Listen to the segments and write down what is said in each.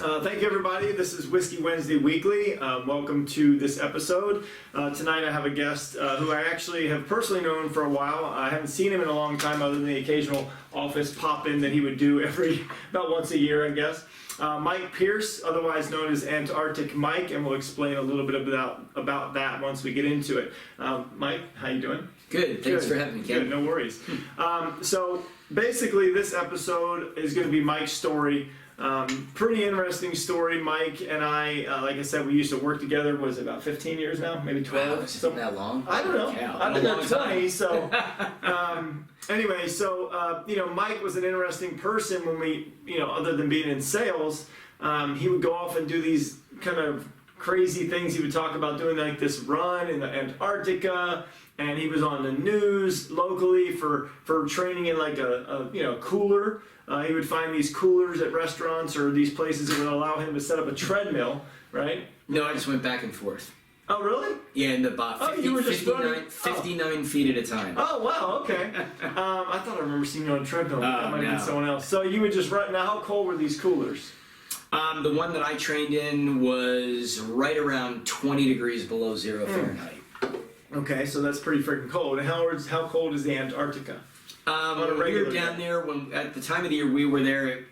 Thank you, everybody. This is Whiskey Wednesday Weekly. Welcome to this episode. Tonight I have a guest who I actually have personally known for a while. I haven't seen him in a long time other than the occasional office pop-in that he would do about once a year, I guess. Mike Pierce, otherwise known as Antarctic Mike, and we'll explain a little bit about that once we get into it. Mike, how you doing? Good. Thanks for having me, Ken. Good, no worries. So basically this episode is going to be Mike's story. Pretty interesting story. Mike and I, like I said, we used to work together. Was it about 15 years now? Maybe 12? Wow, it's been that long? I don't know. Cow. I've been there 20, so... Anyway, so, Mike was an interesting person when we, other than being in sales, he would go off and do these kind of crazy things. He would talk about doing like this run in the Antarctica, and he was on the news locally for training in like a cooler. He would find these coolers at restaurants or these places that would allow him to set up a treadmill, right? No, I just went back and forth. Oh, really? Yeah, in the about 59 feet at a time. Oh, wow, okay. I thought I remember seeing you on a treadmill. That might have been someone else. So you would just run. Now, how cold were these coolers? The one that I trained in was right around 20 degrees below zero Fahrenheit. Okay, so that's pretty freaking cold. And how cold is the Antarctica? We were down there at the time of the year we were there.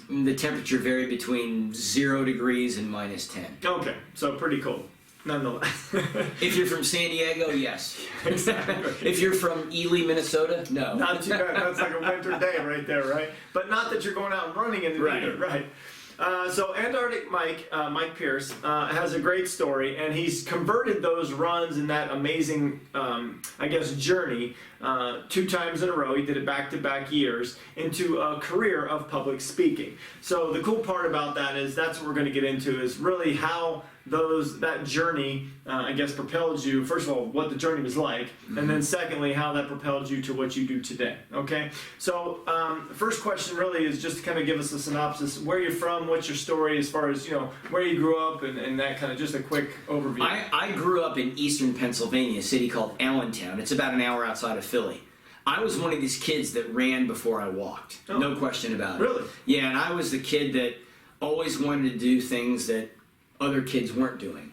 The temperature varied between 0 degrees and -10. Okay, so pretty cold, nonetheless. If you're from San Diego, yes. Exactly. If you're from Ely, Minnesota, no. Not too bad. That's like a winter day right there, right? But not that you're going out and running in the heat, right? So Antarctic Mike, Mike Pierce, has a great story, and he's converted those runs and that amazing, journey 2 times in a row. He did it back-to-back years into a career of public speaking. So the cool part about that is that's what we're going to get into is really how that journey, propelled you. First of all, what the journey was like, and then secondly, how that propelled you to what you do today. Okay, so the first question really is just to kind of give us a synopsis. Where you're from, what's your story as far as where you grew up, and that kind of just a quick overview. I grew up in eastern Pennsylvania, a city called Allentown. It's about an hour outside of Philly. I was one of these kids that ran before I walked. Oh. No question about it. Really? Yeah, and I was the kid that always wanted to do things that other kids weren't doing.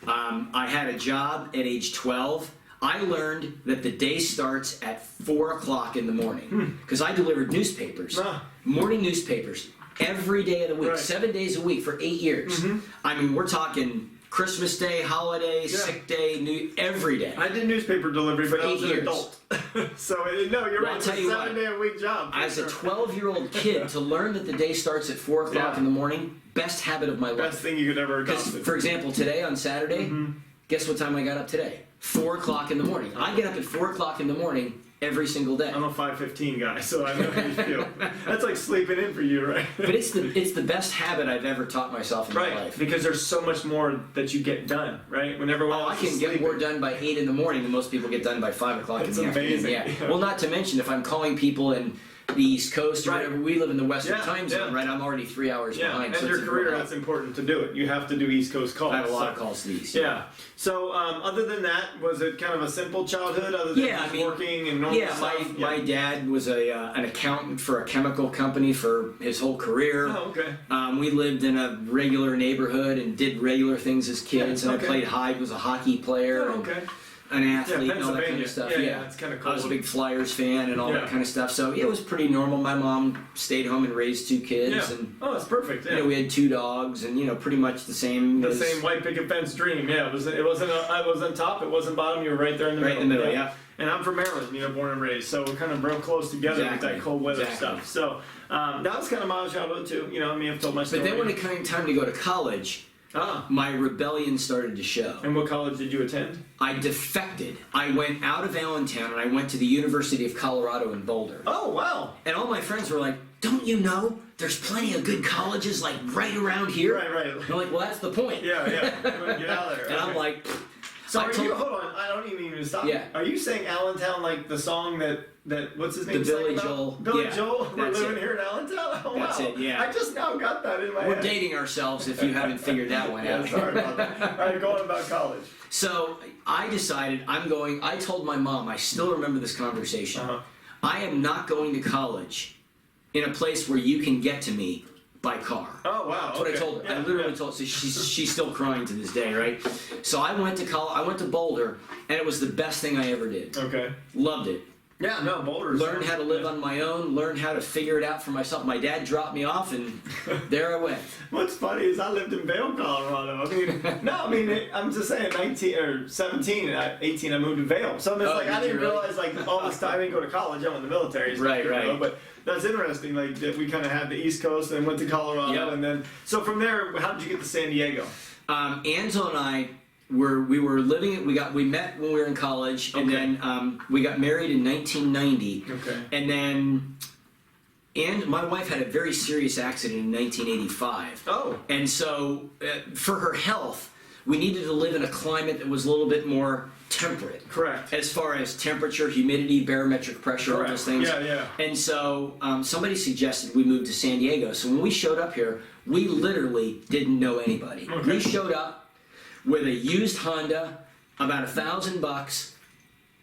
I had a job at age 12. I learned that the day starts at 4 o'clock in the morning because I delivered newspapers, morning newspapers, every day of the week, 7 days a week for 8 years. I mean, we're talking Christmas Day, holiday, sick day, every day. I did newspaper delivery, but I was an adult. So, no, you're right. I'll tell you what, 7-day-a-week job. As a 12-year-old kid, to learn that the day starts at 4 o'clock in the morning, best habit of my life. Best thing you could ever adopt. Because, for example, today on Saturday, guess what time I got up today? 4 o'clock in the morning. I get up at 4 o'clock in the morning every single day. I'm a 5:15 guy, so I know how you feel. That's like sleeping in for you, right? But it's the best habit I've ever taught myself in my life. Because there's so much more that you get done, right? When everyone else I can is get sleeping. more done by 8 in the morning than most people get done by 5 o'clock in the afternoon. It's amazing. Yeah. Well, not to mention if I'm calling people in the East Coast or whatever, we live in the Western time zone, right? I'm already 3 hours behind. And your career, that's important to do it. You have to do East Coast calls. I have a lot of calls to the East. Yeah. So, other than that, was it kind of a simple childhood? Other than working and normal stuff? My dad was an accountant for a chemical company for his whole career. Oh, okay. We lived in a regular neighborhood and did regular things as kids. And I played was a hockey player. Oh, okay. An athlete and all that kind of stuff. Yeah, it's kind of cool. I was a big Flyers fan and all that kind of stuff. So it was pretty normal. My mom stayed home and raised 2 kids. Yeah. And, that's perfect. Yeah. We had 2 dogs and pretty much the same. The same white picket fence dream. Yeah, it wasn't top. It wasn't bottom. You were right there in the middle. Right in the middle. Yeah. And I'm from Maryland, born and raised, so we're kind of real close together with that cold weather stuff. So that was kind of my childhood too. I've told my story. But then when it came time to go to college, my rebellion started to show. And what college did you attend? I defected. I went out of Allentown and I went to the University of Colorado in Boulder. Oh, wow. And all my friends were like, don't you know there's plenty of good colleges like right around here? Right. And I'm like, well, that's the point. Yeah. Get out of there. And I'm like... So hold on, I don't even need to stop. Yeah. Are you saying Allentown like the song that what's his name? The Billy Joel. Billy Joel? We're living it. here in Allentown? Oh, that's wow. it, yeah. I just now got that in my head. We're dating ourselves if you haven't figured that one out. Sorry about that. All right, go on about college. So I decided I told my mom, I still remember this conversation, I am not going to college in a place where you can get to me by car. Oh wow! That's what I told her. I literally told her. So she's still crying to this day, right? So I went to college. I went to Boulder, and it was the best thing I ever did. Okay. Loved it. Yeah, no, Boulder. Learned how to live on my own. Learned how to figure it out for myself. My dad dropped me off, and there I went. What's funny is I lived in Vail, Colorado. I'm just saying, 19 or 17, 18, I moved to Vail. So it's like I didn't realize like all this time I didn't go to college. I went to the military. Right. But that's interesting. Like that we kind of had the East Coast and went to Colorado, and then so from there, how did you get to San Diego? Angela and I. We were living. We met when we were in college, and then we got married in 1990. Okay. And then, my wife had a very serious accident in 1985. Oh. And so, for her health, we needed to live in a climate that was a little bit more temperate. Correct. As far as temperature, humidity, barometric pressure, all those things. Yeah. And so, somebody suggested we move to San Diego. So when we showed up here, we literally didn't know anybody. Okay. We showed up with a used Honda, about $1,000,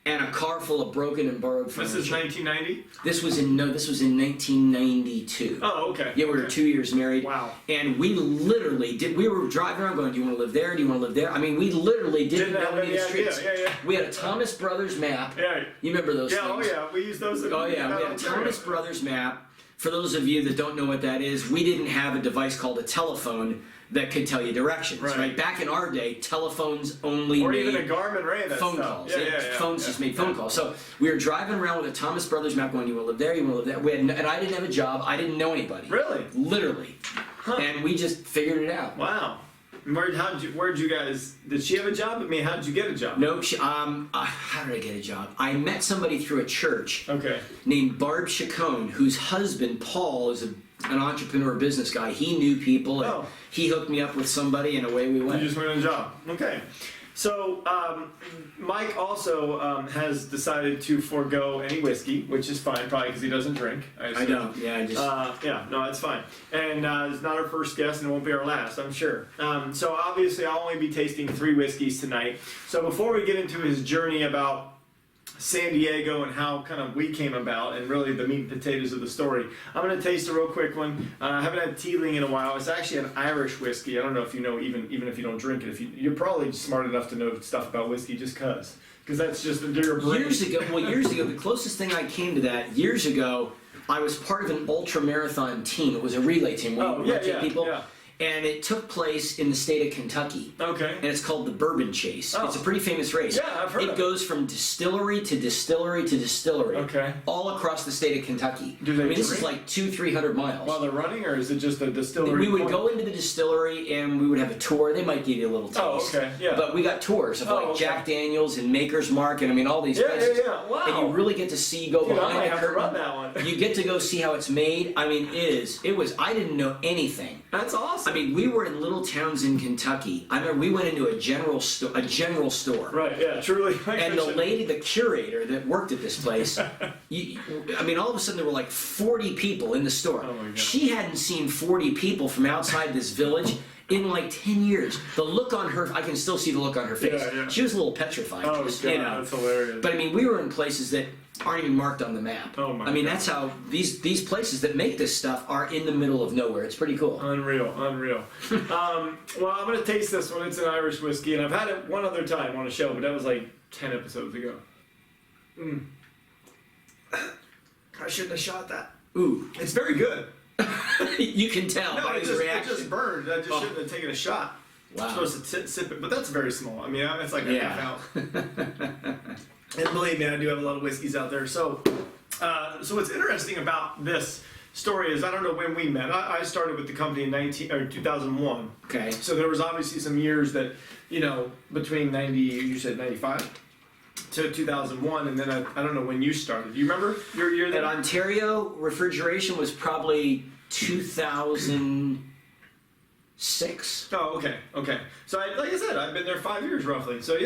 and a car full of broken and borrowed furniture. This is 1990? This was in 1992. Oh, okay. Yeah, we were 2 years married. Wow. And we literally we were driving around going, do you want to live there? Do you want to live there? I mean, we literally didn't know any of the streets. Yeah. We had a Thomas Brothers map. Yeah. You remember those things? Oh yeah, we used those. We had a Thomas Brothers map. For those of you that don't know what that is, we didn't have a device called a telephone that could tell you directions, right? Back in our day, telephones only made even a Garmin ran that phone stuff. calls. Phones just made phone calls. So we were driving around with a Thomas Brothers map going, you want to live there, you want to live there? And I didn't have a job. I didn't know anybody. Really? Literally. Huh. And we just figured it out. Wow. Where'd you guys, did she have a job? I mean, how did you get a job? No, how did I get a job? I met somebody through a church named Barb Chacon, whose husband, Paul, is an entrepreneur business guy. He knew people, and he hooked me up with somebody, and away we went. You just went on a job. Okay. So, Mike also has decided to forego any whiskey, which is fine, probably because he doesn't drink. I don't. Yeah, I just. No, it's fine. And it's not our first guest, and it won't be our last, I'm sure. So obviously, I'll only be tasting 3 whiskeys tonight. So before we get into his journey about San Diego and how kind of we came about and really the meat and potatoes of the story, I'm going to taste a real quick one. I haven't had Teeling in a while. It's actually an Irish whiskey. I don't know if you know, even if you don't drink it. You're probably smart enough to know stuff about whiskey just because that's just your brain. Years ago, the closest thing I came to that, years ago, I was part of an ultra marathon team. It was a relay team where you rotate people. Yeah. And it took place in the state of Kentucky. Okay. And it's called the Bourbon Chase. Oh. It's a pretty famous race. Yeah, I've heard of it. It goes from distillery to distillery to distillery. Okay. All across the state of Kentucky. This is like 200-300 miles. While they're running, or is it just a distillery? We would go into the distillery and we would have a tour. They might give you a little taste. Oh, okay. Yeah. But we got tours of Jack Daniels and Maker's Mark and all these places. Yeah. Wow. And you really get to see, behind I the curtain. To run that one. You get to go see how it's made. I mean, I didn't know anything. That's awesome. I mean, we were in little towns in Kentucky. I remember we went into a general store. Right, yeah, truly. And the lady, the curator that worked at this place, all of a sudden there were like 40 people in the store. Oh my God. She hadn't seen 40 people from outside this village in like 10 years. The look on her, I can still see the look on her face. Yeah. She was a little petrified. Oh, God, that's hilarious. But I mean, we were in places that aren't even marked on the map. Oh my! That's how these places that make this stuff are in the middle of nowhere. It's pretty cool. Unreal. Well, I'm gonna taste this one. It's an Irish whiskey, and I've had it one other time on a show, but that was like 10 episodes ago. I shouldn't have shot that. Ooh, it's very good. You can tell by his reaction. It just burned. I just shouldn't have taken a shot. Wow. I'm supposed to sip it, but that's very small. I mean, it's like a half out. And believe me, I do have a lot of whiskeys out there. So what's interesting about this story is I don't know when we met. I started with the company in 2001. Okay. So there was obviously some years that, between 95 to 2001, and then I don't know when you started. Do you remember your year there? At Ontario, refrigeration was probably 2006. Oh, okay. So, like I said, I've been there 5 years roughly. So,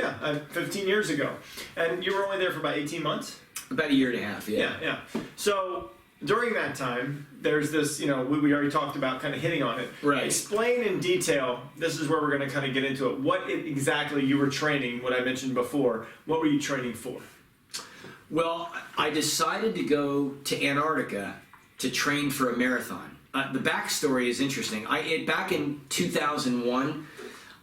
15 years ago. And you were only there for about 18 months? About a year and a half, yeah. Yeah. So, during that time, there's this, we already talked about kind of hitting on it. Right. Explain in detail, this is where we're going to kind of get into it, what exactly you were training, what I mentioned before. What were you training for? Well, I decided to go to Antarctica to train for a marathon. the backstory is interesting. Back in 2001,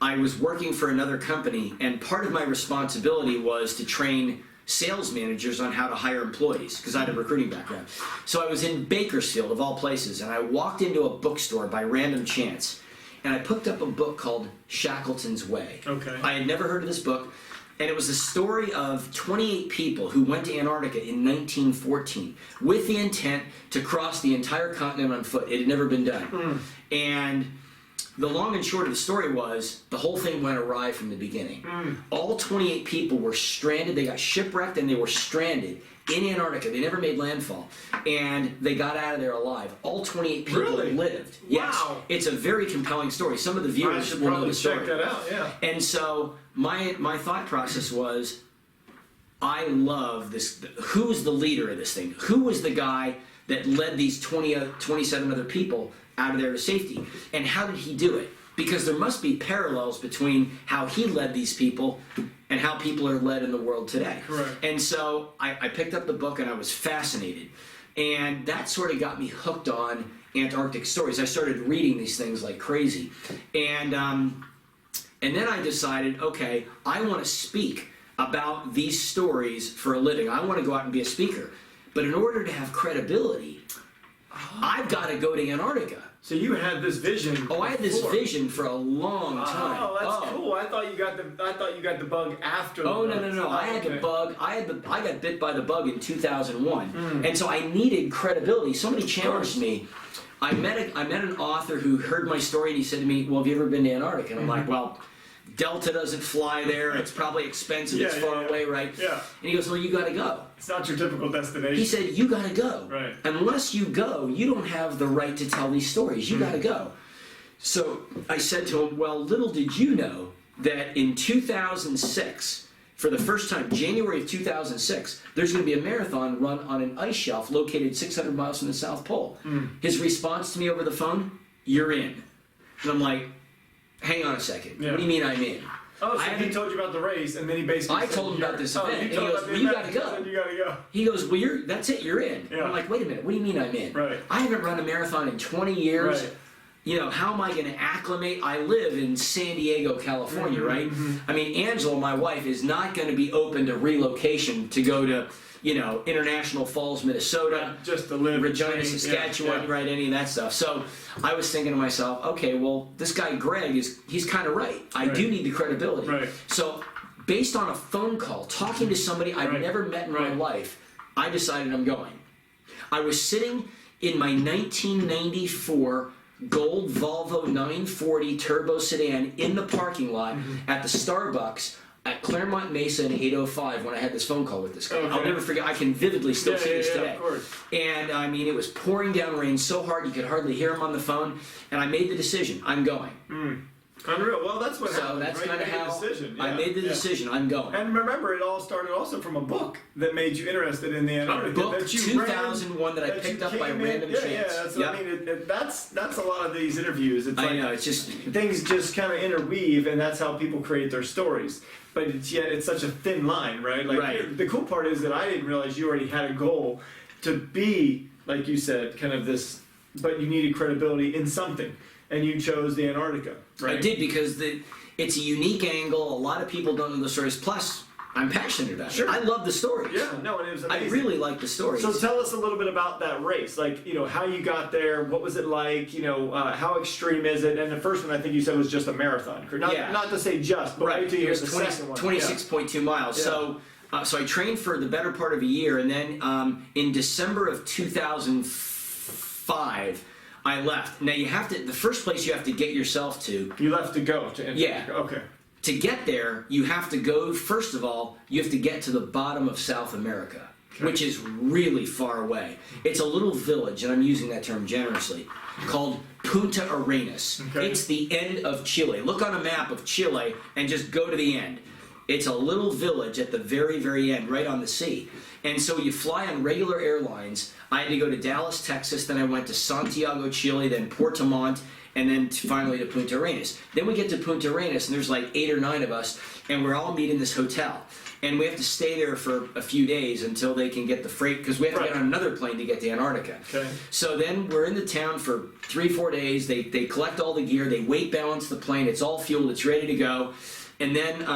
I was working for another company, and part of my responsibility was to train sales managers on how to hire employees, because I had a recruiting background. So I was in Bakersfield, of all places, and I walked into a bookstore by random chance, and I picked up a book called Shackleton's Way. Okay. I had never heard of this book, and it was the story of 28 people who went to Antarctica in 1914 with the intent to cross the entire continent on foot. It had never been done. And the long and short of the story was the whole thing went awry from the beginning. All 28 people were stranded. They got shipwrecked and they were stranded in Antarctica. They never made landfall, and they got out of there alive. All 28 people Really? lived. Yes, Wow. It's a very compelling story. Some of the I viewers should will know probably the story. check that out. Yeah. And so my thought process was, I love this. Who was the leader of this thing? Who was the guy that led these 27 other people out of there to safety? And how did he do it? Because there must be parallels between how he led these people and how people are led in the world today. Correct. And so I picked up the book and I was fascinated. And that sort of got me hooked on Antarctic stories. I started reading these things like crazy. And then I decided, okay, I want to speak about these stories for a living. I want to go out and be a speaker. But in order to have credibility, I've got to go to Antarctica. So you had this vision. Oh, I had this before. vision for a long time. Oh, that's cool. I thought you got the bug after. Oh the no! I had okay. the bug. I got bit by the bug in 2001, and so I needed credibility. Somebody challenged me. I met an author who heard my story and he said to me, "Well, have you ever been to Antarctica?" And I'm like, "Well, Delta doesn't fly there. It's probably expensive. It's far away, right?" Yeah. And he goes, "Well, you got to go." It's not your typical destination. He said, "You got to go. Right. Unless you go, you don't have the right to tell these stories. You got to go." So I said to him, "Well, little did you know that in 2006, for the first time, January of 2006, there's going to be a marathon run on an ice shelf located 600 miles from the South Pole." His response to me over the phone, "You're in." And I'm like, "Hang on a second. Yeah. What do you mean I'm in?" Oh, so I he haven't- told you about the race, and then he basically I said told him about this event, and he told goes, about the "Well, you event, gotta go." he said, you gotta go. He goes, "Well, that's it, you're in." Yeah. I'm like, "Wait a minute, what do you mean I'm in? Right. I haven't run a marathon in 20 years. Right. You know, how am I going to acclimate? I live in San Diego, California, right? I mean, Angela, my wife, is not going to be open to relocation to go to, International Falls, Minnesota, Just to live. Regina, train. Saskatchewan, Yeah. right? Any of that stuff. So I was thinking to myself, okay, well, this guy Greg he's kind of right. I do Right. need the credibility. Right. So based on a phone call, talking to somebody I've Right. never met in my Right. life, I decided I'm going. I was sitting in my 1994 gold Volvo 940 turbo sedan in the parking lot at the Starbucks at Claremont Mesa in 805 when I had this phone call with this guy. Okay. I'll never forget. I can vividly still see this today. Of course. And I mean, it was pouring down rain so hard you could hardly hear him on the phone. And I made the decision. I'm going. Unreal. Well, that's what So happened. that's right? kind of You made a how decision. I Yeah. made the Yeah. decision. I'm going. And remember, it all started also from a book that made you interested in the Antarctica. book, that you 2001 that I you picked up by came in- random yeah, chance. Yeah, that's what I mean. That's a lot of these interviews. It's I like know. It's just things just kind of interweave, and that's how people create their stories. But it's such a thin line, right? Like Right. the cool part is that I didn't realize you already had a goal to be, like you said, kind of this. But you needed credibility in something, and you chose the Antarctica, right? I did because it's a unique angle. A lot of people don't know the stories. Plus, I'm passionate about Sure. it. I love the stories. Yeah, no, and it was amazing. I really like the stories. So tell us a little bit about that race, like how you got there, what was it like, how extreme is it? And the first one I think you said was just a marathon, not, Yeah. not to say just, but Right. wait till you It hear was the second one. 26.2 miles. Yeah. So I trained for the better part of a year, and then in December of 2005, I left. Now the first place you have to get yourself to. You left to go to Antarctica. Yeah. Okay. To get there, you have to go, first of all, you have to get to the bottom of South America, which is really far away. It's a little village, and I'm using that term generously, called Punta Arenas. Okay. It's the end of Chile. Look on a map of Chile and just go to the end. It's a little village at the very, very end, right on the sea. And so you fly on regular airlines. I had to go to Dallas, Texas, then I went to Santiago, Chile, then Puerto Montt, and then finally to Punta Arenas. Then we get to Punta Arenas, and there's like 8 or 9 of us, and we're all meeting in this hotel. and we have to stay there for a few days until they can get the freight, because we have to Right. get on another plane to get to Antarctica. Okay. So then we're in the town for 3-4 days. They collect all the gear, they weight balance the plane, it's all fueled, it's ready to go, and then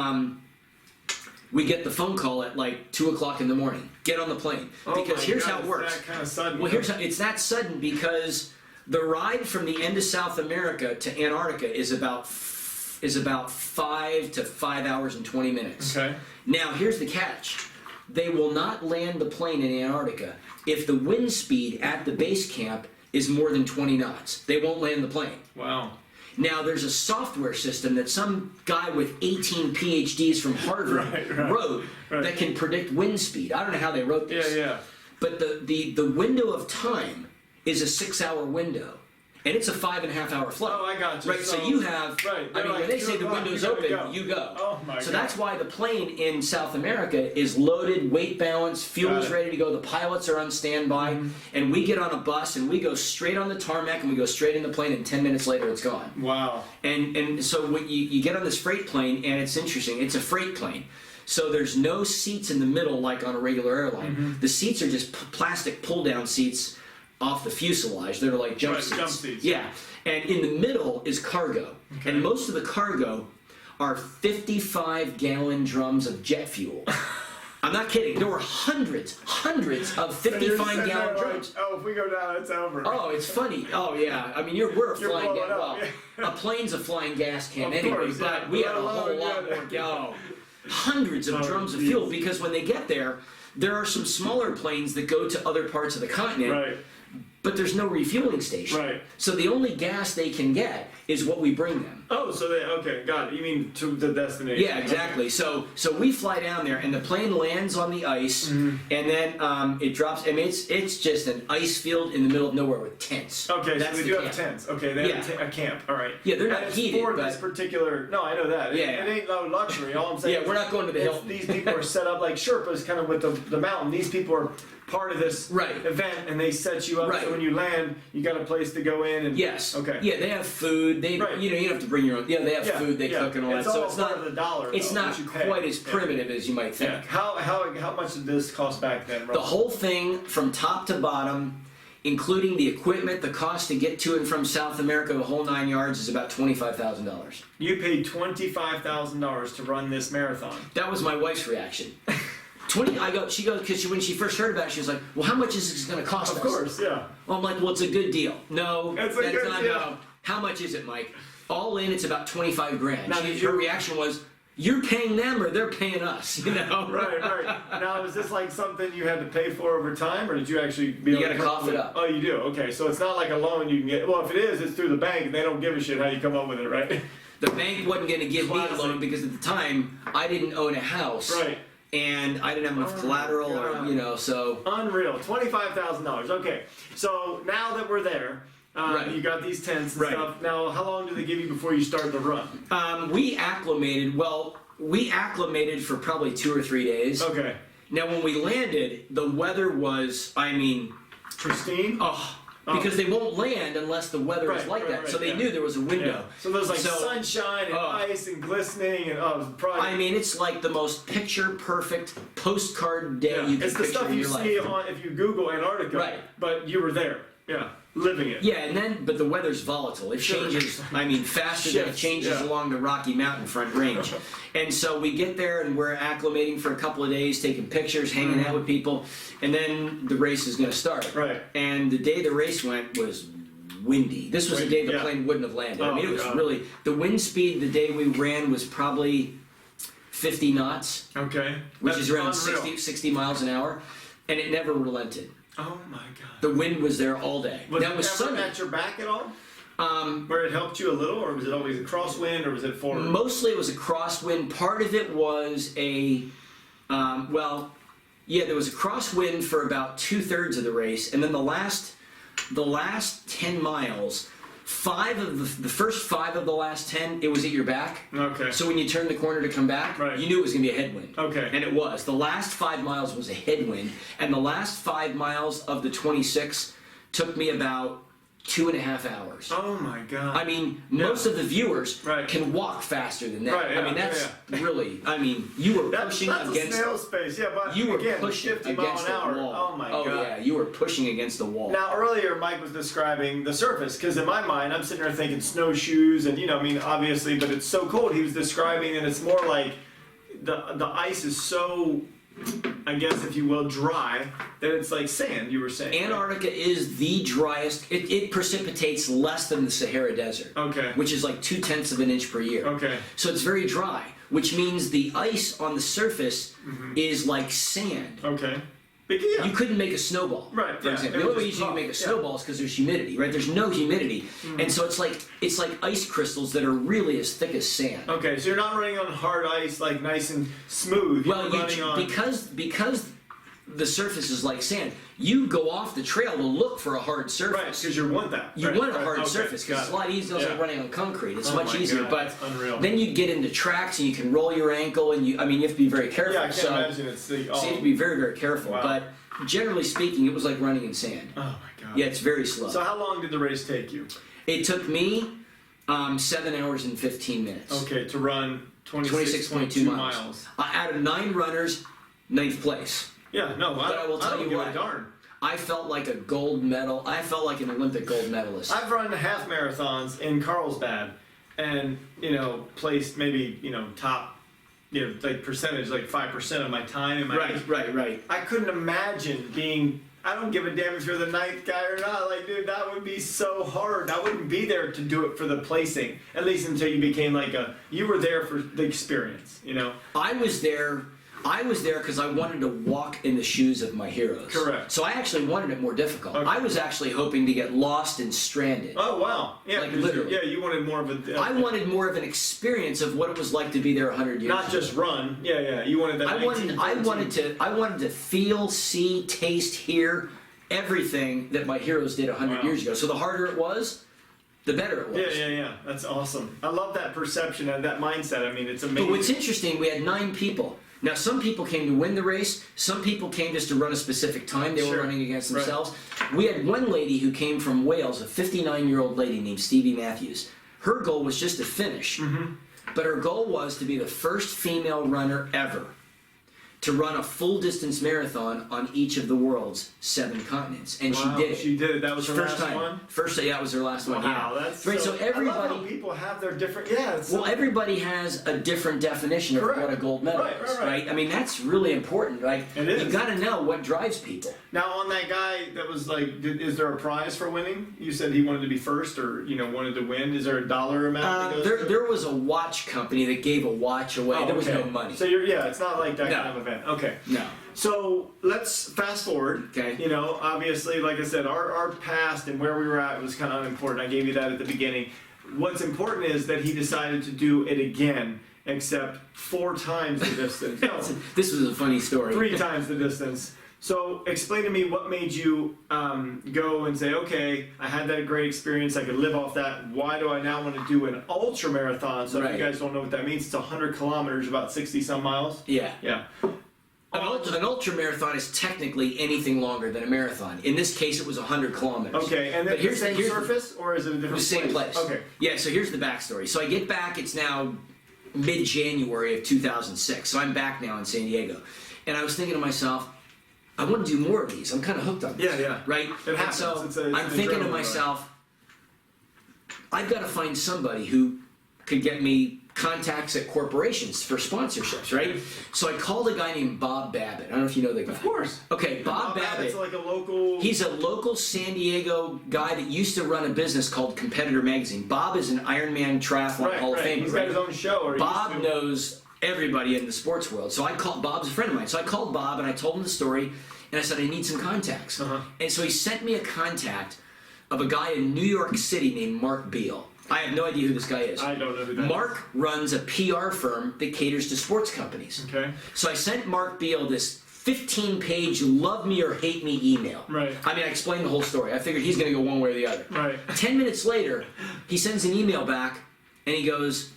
we get the phone call at like 2 o'clock in the morning. Get on the plane. Oh Because my here's God, how it works. That kind of sudden. Well, it's that sudden because the ride from the end of South America to Antarctica is about 5 to 5 hours and 20 minutes. Okay. Now, here's the catch. They will not land the plane in Antarctica if the wind speed at the base camp is more than 20 knots. They won't land the plane. Wow. Now, there's a software system that some guy with 18 PhDs from Harvard wrote that can predict wind speed. I don't know how they wrote this. Yeah. But the window of time is a 6-hour window. And it's a 5.5 hour flight. Oh, I got you. Right, so you have, Right, I mean, like when they 2 say the o'clock, window's you gotta open, go. you go. Oh my So God. that's why the plane in South America is loaded, weight balanced, fuel's Got it. ready to go, the pilots are on standby, and we get on a bus and we go straight on the tarmac and we go straight in the plane, and 10 minutes later it's gone. Wow. And so when you get on this freight plane, and it's interesting, it's a freight plane. So there's no seats in the middle like on a regular airline. The seats are just plastic pull-down seats off the fuselage. They're like jump seats. Jump seats. Yeah. And in the middle is cargo. Okay. And most of the cargo are 55-gallon drums of jet fuel. I'm not kidding. There were hundreds of And you're sitting 55-gallon there like, drums. oh, if we go down, it's over. Oh, it's funny. Oh, yeah. I mean, we're a flying blowing gas. up, Well, a plane's a flying gas can Of anyway, course, but yeah. we had a Let whole alone, lot yeah. more. Oh, hundreds of Oh, drums of geez. fuel, because when they get there are some smaller planes that go to other parts of the continent, Right. but there's no refueling station. Right. So the only gas they can get is what we bring them. Oh, so okay, got it. You mean to the destination? Yeah, exactly. So we fly down there, and the plane lands on the ice, and then it drops. I mean, it's just an ice field in the middle of nowhere with tents. Okay, That's so they the do camp. have tents. Okay, they have Yeah. a camp. All right. Yeah, they're not and it's heated, for but- this particular. No, I know that. Yeah. It ain't no luxury. All I'm saying. Yeah, is we're not going to the it's- Hilton. These people are set up like Sherpas, kind of with the mountain. These people are part of this Right. event, and they set you up Right. so when you land, you got a place to go in. And Yes. Okay. Yeah, they have food. They, Right. you don't have to bring your own. Yeah, they have Yeah, food. They yeah. cook and all It's that. So all it's part not of the dollar. It's though, not what you pay. quite as Yeah. primitive as you might think. Yeah. How much did this cost back then? The whole thing, from top to bottom, including the equipment, the cost to get to and from South America, the whole 9 yards, is about $25,000. You paid $25,000 to run this marathon. That was my wife's reaction. She goes, because when she first heard about it, she was like, well, how much is this going to cost us? Of course, yeah. Well, I'm like, well, it's a good deal. No, It's a that's good not deal. no. How much is it, Mike? All in, it's about 25 grand. Now, did you- Her reaction was, you're paying them or they're paying us, you know? Right. Now, is this like something you had to pay for over time, or did you actually be able You to gotta come cough with it up. Oh, you do? Okay, so it's not like a loan you can get. Well, if it is, it's through the bank, and they don't give a shit how you come up with it, right? The bank wasn't going to give me a Classic. loan because at the time, I didn't own a house. Right. And I didn't have enough Oh, collateral, God. or, so. Unreal. $25,000. Okay, so now that we're there, Right. you got these tents and Right. stuff. Now, how long do they give you before you start the run? We acclimated for probably 2 or 3 days. Okay. Now, when we landed, the weather was, Pristine? because they won't land unless the weather is Right, like right, that. right, So they yeah. knew there was a window. Yeah. So there's like So- sunshine and Oh. ice and glistening and it was probably. It's like the most picture-perfect postcard day you can it's the picture stuff in you your see life. on if you Google Antarctica. Right. But you were there. Yeah. Living it. Yeah, but the weather's volatile. It Sure. changes, faster than it Shifts, changes yeah. along the Rocky Mountain Front Range. And so we get there and we're acclimating for a couple of days, taking pictures, hanging out with people, and then the race is going to start. Right. And the day the race went was windy. This was the day the Yeah. plane wouldn't have landed. Oh, It was God. really, the wind speed the day we ran was probably 50 knots, Okay. which That's is around unreal. 60 miles an hour, and it never relented. Oh my God. The wind was there all day. Was now it it was ever sunny. at your back at all? Where it helped you a little, or was it always a crosswind, or was it forward? Mostly it was a crosswind. Part of it was there was a crosswind for about 2/3 of the race, and then the last 10 miles, the first 5 of the last 10, it was at your back. Okay. So when you turned the corner to come back, Right. you knew it was going to be a headwind. Okay. And it was. The last 5 miles was a headwind, and the last 5 miles of the 26 took me about 2.5 hours. Oh my God. I mean, most of the viewers Right. can walk faster than that. Right, I mean, that's really. I mean, you were pushing that's against. a snail's pace, yeah, but You were again, pushing 50 against mile an the hour. wall. Oh my God. yeah, you were pushing against the wall. Now earlier, Mike was describing the surface because in my mind, I'm sitting there thinking snowshoes and I mean, obviously, but it's so cold. He was describing, and it's more like the ice is so, I guess, if you will, dry, that it's like sand, you were saying. Antarctica is the driest. It precipitates less than the Sahara Desert. Okay. Which is like 0.2 of an inch per year. Okay. So it's very dry, which means the ice on the surface is like sand. Okay. But yeah. You couldn't make a snowball. Right, For yeah, example. it The would only way just you can pop, make a yeah. snowball is because there's humidity, right? There's no humidity. And so it's like ice crystals that are really as thick as sand. Okay, so you're not running on hard ice, like nice and smooth. You're Well, running on. because the surface is like sand, you go off the trail to look for a hard Right, surface. because you want that. You right, want a right, hard okay, surface because got it's a it. lot easier than Yeah. running on concrete. It's Oh much my easier. God, But that's unreal. then you get into tracks and you can roll your ankle and you have to be very careful. Yeah, I can't so, imagine it's the. so you have to be very, very careful. Wow. But generally speaking, it was like running in sand. Oh my God. Yeah, it's very slow. So how long did the race take you? It took me 7 hours and 15 minutes. Okay, to run 26.2 miles. miles. Out of 9 runners, 9th place. Yeah, no, But I will tell don't you give what. a darn. I felt like a gold medal. I felt like an Olympic gold medalist. I've run half marathons in Carlsbad, and placed maybe top, like percentage, like 5% of my time in my. Right. I couldn't imagine being. I don't give a damn if you're the 9th guy or not. Like, dude, that would be so hard. I wouldn't be there to do it for the placing. At least until you became like you were there for the experience. I was there because I wanted to walk in the shoes of my heroes. Correct. So I actually wanted it more difficult. Okay. I was actually hoping to get lost and stranded. Oh wow! Yeah, Like, 'cause literally. Yeah, you wanted more of a. I wanted more of an experience of what it was like to be there 100 years not ago. just run. Yeah. You wanted that. I wanted to feel, see, taste, hear everything that my heroes did 100 Wow. years ago. So the harder it was, the better it was. Yeah. That's awesome. I love that perception and that mindset. I mean, it's amazing. But what's interesting, we had 9 people. Now, some people came to win the race. Some people came just to run a specific time. They were Sure. running against Right. themselves. We had one lady who came from Wales, a 59-year-old lady named Stevie Matthews. Her goal was just to finish. But her goal was to be the first female runner ever to run a full distance marathon on each of the world's 7 continents. And Wow, she did it. She did it. That was her First last time. one. That was her last one. Wow, Yeah. that's right. So I love everybody. how people have their different. Yeah. It's Well, everybody has a different definition of Correct. what a gold medal Right, is, right. I mean, that's really important, right? It is. You got to know what drives people. Now, on that guy that was like, is there a prize for winning? You said he wanted to be first, or wanted to win. Is there a dollar amount? that goes to? There was a watch company that gave a watch away. Oh, There was okay. no money. So it's not like that No. kind of event. Okay. No. So let's fast forward. Okay. Obviously, like I said, our past and where we were at was kind of unimportant. I gave you that at the beginning. What's important is that he decided to do it again, except 4 times the distance. No, This was a funny story. 3 times the distance. So explain to me what made you go and say, okay, I had that great experience, I could live off that. Why do I now want to do an ultra marathon? So if Right. you guys don't know what that means, it's 100 kilometers, about 60 some miles. Yeah. Yeah. An ultra marathon is technically anything longer than a marathon. In this case, it was 100 kilometers. Okay, and then But the same surface, or is it a different The same place. Okay. Yeah, so here's the backstory. So I get back, it's now mid-January of 2006. So I'm back now in San Diego. And I was thinking to myself, I want to do more of these. I'm kind of hooked on this. Yeah. Right? It happens. And so It's I'm an thinking to adrenaline myself, I've got to find somebody who could get me contacts at corporations for sponsorships, right? So I called a guy named Bob Babbitt. I don't know if you know the guy. Of course. Okay, Bob Babbitt. Babbitt's like a local. He's a local San Diego guy that used to run a business called Competitor Magazine. Bob is an Ironman triathlon Hall of Famer. He's got his own show. Or he Bob used to. knows everybody in the sports world. So I called, Bob's a friend of mine. So I called Bob and I told him the story and I said, I need some contacts. And so he sent me a contact of a guy in New York City named Mark Beal. I have no idea who this guy is. I don't know who that Mark runs a PR firm that caters to sports companies. Okay. So I sent Mark Beal this 15-page love me or hate me email. Right. I mean, I explained the whole story. I figured he's going to go one way or the other. Right. 10 minutes later, he sends an email back and he goes,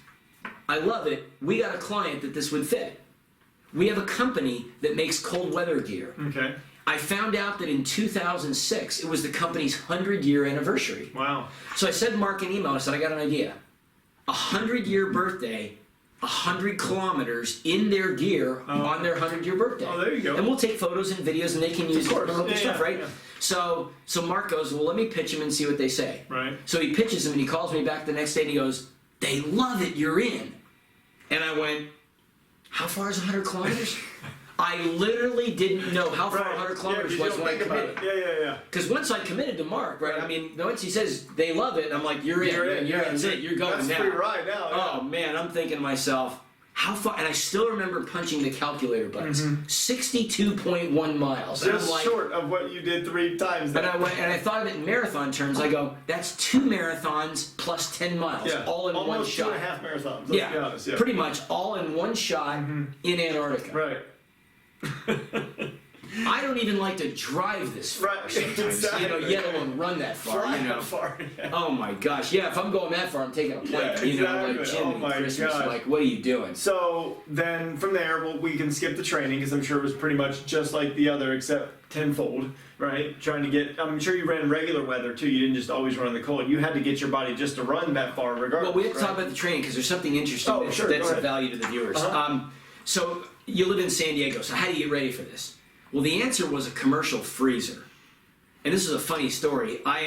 I love it. We got a client that this would fit. We have a company that makes cold weather gear. Okay. I found out that in 2006, it was the company's 100-year anniversary. Wow. So I sent Mark an email. I said, I got an idea. 100-year birthday, 100 kilometers in their gear on their 100-year birthday. Oh, there you go. And we'll take photos and videos, and they can use it for local Yeah, stuff, yeah, right? yeah. So Mark goes, well, let me pitch them and see what they say. Right. So he pitches them, and he calls me back the next day, and he goes, they love it, you're in. And I went, how far is 100 kilometers? I literally didn't know how far 100 kilometers was when I committed. Yeah. Because once I committed to Mark, right? I mean, once he says they love it, I'm like, you're in. That's it. You're going That's now. free ride now. Yeah. Oh man, I'm thinking to myself, how far? And I still remember punching the calculator buttons. 62.1 miles. And I'm Just like, short of what you did 3 times. and I went and I thought of it in marathon terms. I go, that's 2 marathons plus 10 miles, all in one shot. Almost 2.5 marathons. Let's be honest. Yeah. Pretty much all in one shot in Antarctica. Right. I don't even like to drive this far Right, sometimes, exactly. yet alone run that far, Fly far. Yeah. Oh my gosh, yeah, if I'm going that far, I'm taking a plane, Yeah, like exactly. Jimmy Oh my Christmas, gosh. like, what are you doing? So then from there, we can skip the training because I'm sure it was pretty much just like the other, except tenfold, right? Trying to get, I'm sure you ran regular weather too. You didn't just always run in the cold. You had to get your body just to run that far regardless. Well, we have to right? talk about the training because there's something interesting Sure, that's go of ahead. value to the viewers. Uh-huh. So you live in San Diego, so how do you get ready for this? Well, the answer was a commercial freezer. And this is a funny story. I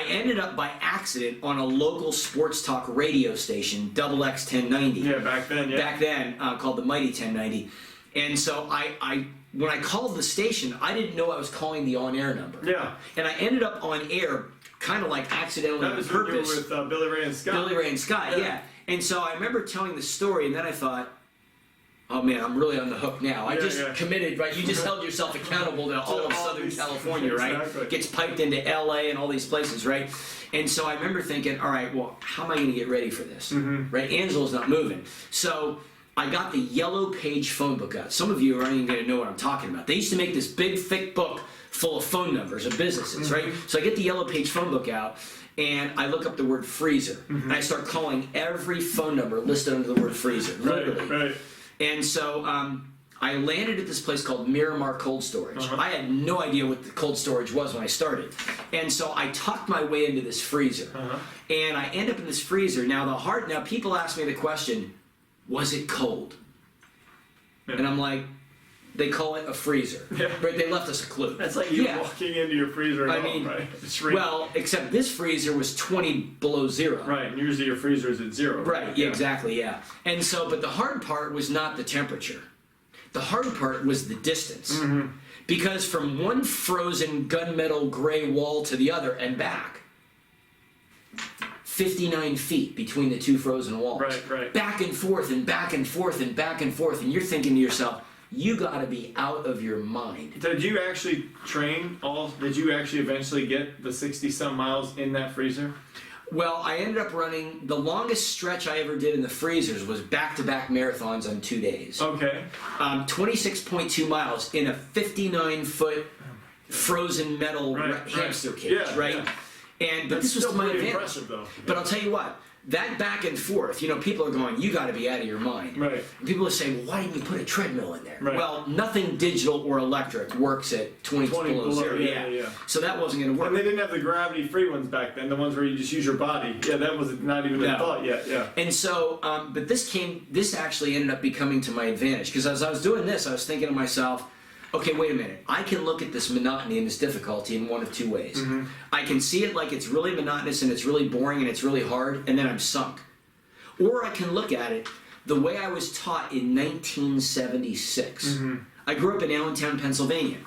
ended up by accident on a local sports talk radio station, Double X 1090. Yeah, back then, yeah. Back then, called the Mighty 1090. And so when I called the station, I didn't know I was calling the on-air number. Yeah. And I ended up on air, kind of like accidentally That on was when you were purpose. with Billy Ray and Scott. Billy Ray and Scott, yeah. And so I remember telling the story, and then I thought, oh man, I'm really on the hook now. I just committed, right? You just held yourself accountable to all of Southern California, right? Exactly. Gets piped into LA and all these places, right? And so I remember thinking, all right, well, how am I going to get ready for this? Right? Angela's not moving. So I got the yellow page phone book out. Some of you aren't even going to know what I'm talking about. They used to make this big, thick book full of phone numbers of businesses, right? So I get the yellow page phone book out, and I look up the word freezer. And I start calling every phone number listed under the word freezer, literally. Right. And so I landed at this place called Miramar Cold Storage. I had no idea what the cold storage was when I started. And so I talked my way into this freezer. And I end up in this freezer. Now people ask me the question, was it cold? Yeah. And I'm like, they call it a freezer. Yeah. But they left us a clue. That's like you walking into your freezer at I home, mean, right? It's freezing. well, except this freezer was 20 below zero. Right, and usually your freezer is at 0. Right, yeah, exactly, yeah. And so, but the hard part was not the temperature. The hard part was the distance. Because from one frozen gunmetal gray wall to the other and back, 59 feet between the two frozen walls. Right. Back and forth and back and forth and back and forth. And you're thinking to yourself, you gotta be out of your mind. Did you actually did you actually eventually get the 60 some miles in that freezer? Well, I ended up running, the longest stretch I ever did in the freezers was back-to-back marathons on 2 days. Okay. 26.2 miles in a 59-foot frozen metal hamster cage, right? Yeah. But this was to my pretty advantage. impressive, though. But I'll tell you what, that back and forth, people are going, you got to be out of your mind. Right. And people are saying, well, why didn't you put a treadmill in there? Right. Well, nothing digital or electric works at 20 below zero. Yeah. So that wasn't going to work. And they didn't have the gravity-free ones back then, the ones where you just use your body. Yeah, that was not even a thought yet, yeah. And so, but this actually ended up becoming to my advantage, because as I was doing this, I was thinking to myself, okay, wait a minute, I can look at this monotony and this difficulty in one of two ways. I can see it like it's really monotonous and it's really boring and it's really hard, and then I'm sunk. Or I can look at it the way I was taught in 1976. I grew up in Allentown, Pennsylvania.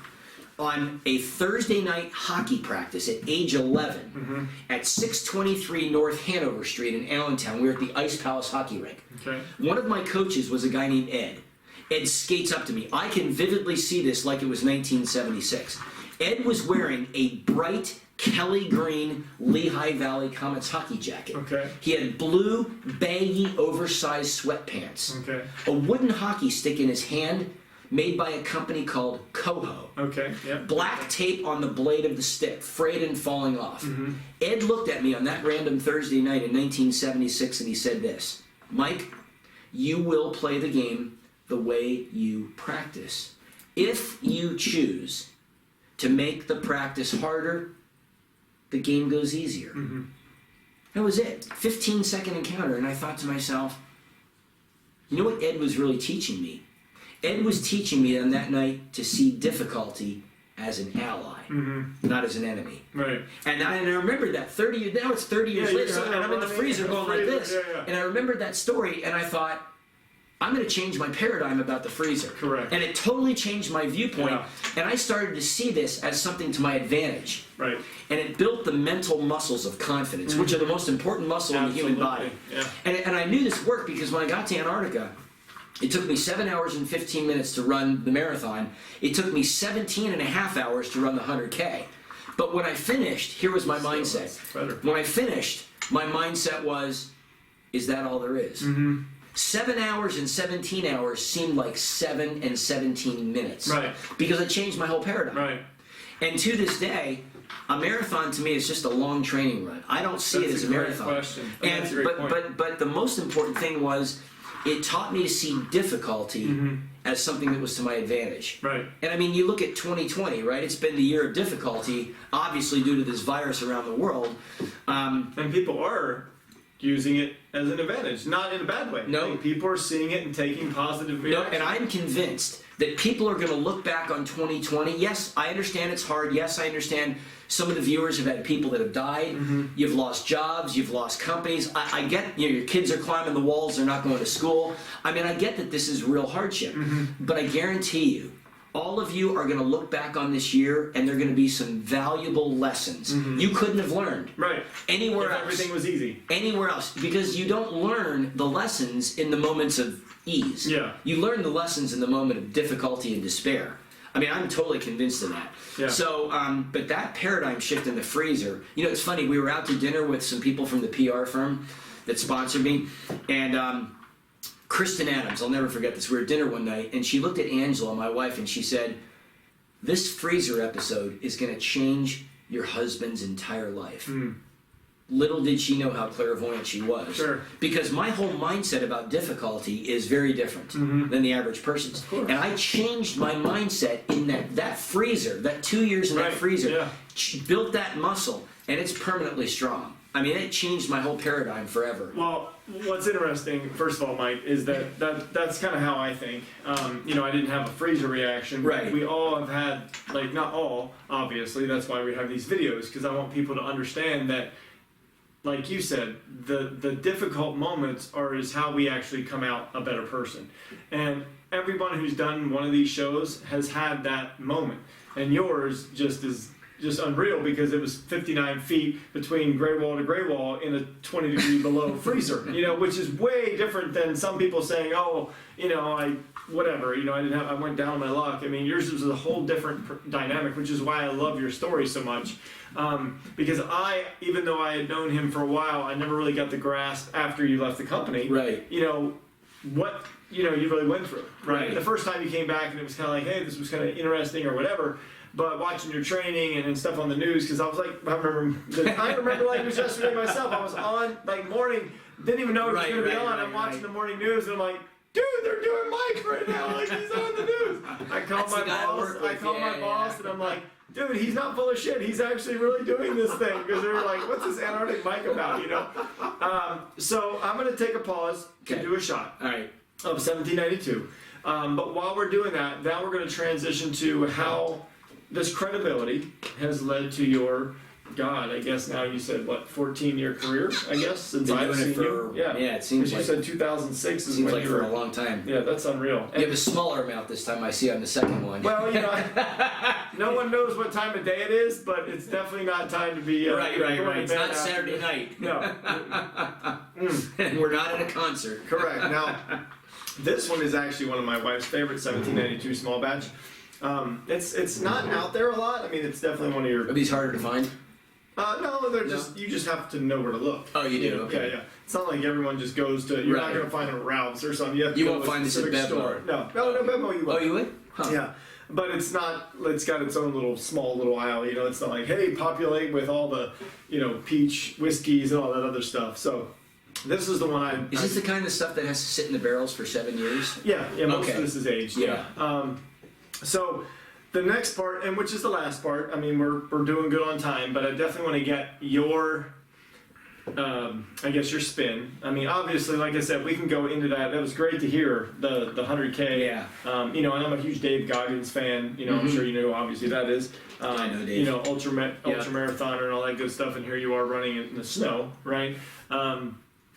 On a Thursday night hockey practice at age 11 at 623 North Hanover Street in Allentown, we were at the Ice Palace hockey rink. Okay. One of my coaches was a guy named Ed. Ed skates up to me. I can vividly see this like it was 1976. Ed was wearing a bright Kelly green Lehigh Valley Comets hockey jacket. Okay. He had blue, baggy, oversized sweatpants. Okay. A wooden hockey stick in his hand made by a company called Coho. Okay, yeah. Black tape on the blade of the stick, frayed and falling off. Ed looked at me on that random Thursday night in 1976 and he said this, Mike, you will play the game the way you practice. If you choose to make the practice harder, the game goes easier. Mm-hmm. That was it. 15-second encounter, and I thought to myself, you know what Ed was really teaching me? Ed was teaching me on that night to see difficulty as an ally, not as an enemy. Right. And I remember that 30 years, now it's 30 years later, and I'm in the freezer going like this. And I remembered that story, and I thought, I'm going to change my paradigm about the freezer. Correct. And it totally changed my viewpoint. Yeah. And I started to see this as something to my advantage. Right. And it built the mental muscles of confidence, which are the most important muscle in the human body. Yeah. And I knew this worked because when I got to Antarctica, it took me 7 hours and 15 minutes to run the marathon. It took me 17 and a half hours to run the 100K. But when I finished, here was my mindset. When I finished, my mindset was, is that all there is? 7 hours and 17 hours seemed like 7 and 17 minutes. Right. Because it changed my whole paradigm. Right. And to this day, a marathon to me is just a long training run. I don't see it as a marathon. Question. And but the most important thing was it taught me to see difficulty as something that was to my advantage. Right. And I mean, you look at 2020, right? It's been the year of difficulty, obviously due to this virus around the world. And people are using it as an advantage, not in a bad way. No. Like, people are seeing it and taking positive reactions. And I'm convinced that people are going to look back on 2020. Yes, I understand it's hard. Yes, I understand some of the viewers have had people that have died. You've lost jobs. You've lost companies. I get, you know, your kids are climbing the walls. They're not going to school. I mean, I get that this is real hardship. But I guarantee you, all of you are going to look back on this year and there are going to be some valuable lessons you couldn't have learned anywhere else. Everything was easy. Anywhere else. Because you don't learn the lessons in the moments of ease. Yeah. You learn the lessons in the moment of difficulty and despair. I mean, I'm totally convinced of that. Yeah. So, but that paradigm shift in the freezer, you know, it's funny, we were out to dinner with some people from the PR firm that sponsored me, and Kristen Adams, I'll never forget this, we were at dinner one night, and she looked at Angela, my wife, and she said, this freezer episode is going to change your husband's entire life. Little did she know how clairvoyant she was. Sure. Because my whole mindset about difficulty is very different than the average person's. And I changed my mindset in that freezer, that 2 years in that freezer, built that muscle, and it's permanently strong. I mean, it changed my whole paradigm forever. Well, what's interesting, first of all, Mike, is that's kind of how I think. You know, I didn't have a freezer reaction. Right. We all have had, like, not all, obviously. That's why we have these videos, because I want people to understand that, like you said, the difficult moments is how we actually come out a better person. And everyone who's done one of these shows has had that moment. And yours just is just unreal because it was 59 feet between gray wall to gray wall in a 20 degree below freezer, you know, which is way different than some people saying, oh, you know, I went down on my luck. I mean, yours was a whole different dynamic, which is why I love your story so much. Because even though I had known him for a while, I never really got the grasp after you left the company. Right. You know, what, you know, you really went through. Right. The first time you came back and it was kind of like, hey, this was kind of interesting or whatever. But watching your training and stuff on the news, because I was like, I remember like it was yesterday myself. I was on like morning, didn't even know it was going to be on. I'm watching the morning news and I'm like, dude, they're doing Mike right now. Like he's on the news. I called my boss and I'm like, dude, he's not full of shit. He's actually really doing this thing. Because they were like, what's this Antarctic Mike about, you know? So I'm going to take a pause to do a shot All right. of 1792. But while we're doing that, now we're going to transition to how this credibility has led to your, God, I guess now you said, what, 14-year career, I guess, since Been I've doing it seen for, you? yeah, it seems Because like, you said 2006 is seems when like you for were, a long time. yeah, that's unreal. You have a smaller amount this time I see on the second one. Well, you know, no one knows what time of day it is, but it's definitely not time to be Right. going to It's bed not after. Saturday night. No. And we're not at a concert. Correct. Now, this one is actually one of my wife's favorite 1792 small batch. It's not out there a lot. I mean, it's definitely one of your. Are these harder to find? No, they're just you just have to know where to look. Oh, you do? know? Okay. Yeah. It's not like everyone just goes to. You're not Right. going to find them at Ralph's or something. You have to You go won't to a find this at specific Bevmo. store. No, Bevmo you will. Oh, you would? Huh. Yeah, but it's not. It's got its own little small little aisle. You know, it's not like, hey, populate with all the, you know, peach whiskeys and all that other stuff. So. This is the one Is this the kind of stuff that has to sit in the barrels for 7 years? Yeah, most Okay. of this is aged. Yeah. So the next part, and which is the last part, I mean, we're doing good on time, but I definitely want to get your, I guess your spin. I mean, obviously, like I said, we can go into that. That was great to hear the 100K. Yeah. You know, and I'm a huge Dave Goggins fan. You know, I'm sure you know, obviously, that is. I know Dave. You know, ultra marathoner and all that good stuff, and here you are running in the snow, right?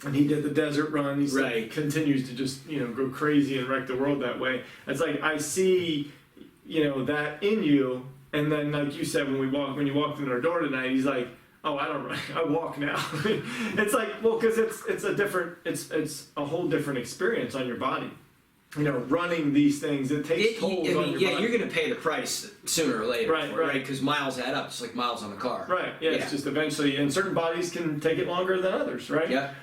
And he did the desert run. He Right. continues to just, you know, go crazy and wreck the world that way. It's like I see, you know, that in you, and then like you said when you walked in our door tonight, he's like, oh, I don't run, I walk now. It's like, well, because it's a whole different experience on your body. You know, running these things, it takes tolls on your body. You're going to pay the price sooner or later, Right. Because miles add up, just like miles on a car. Right. Yeah, it's just eventually, and certain bodies can take it longer than others, right? Yeah.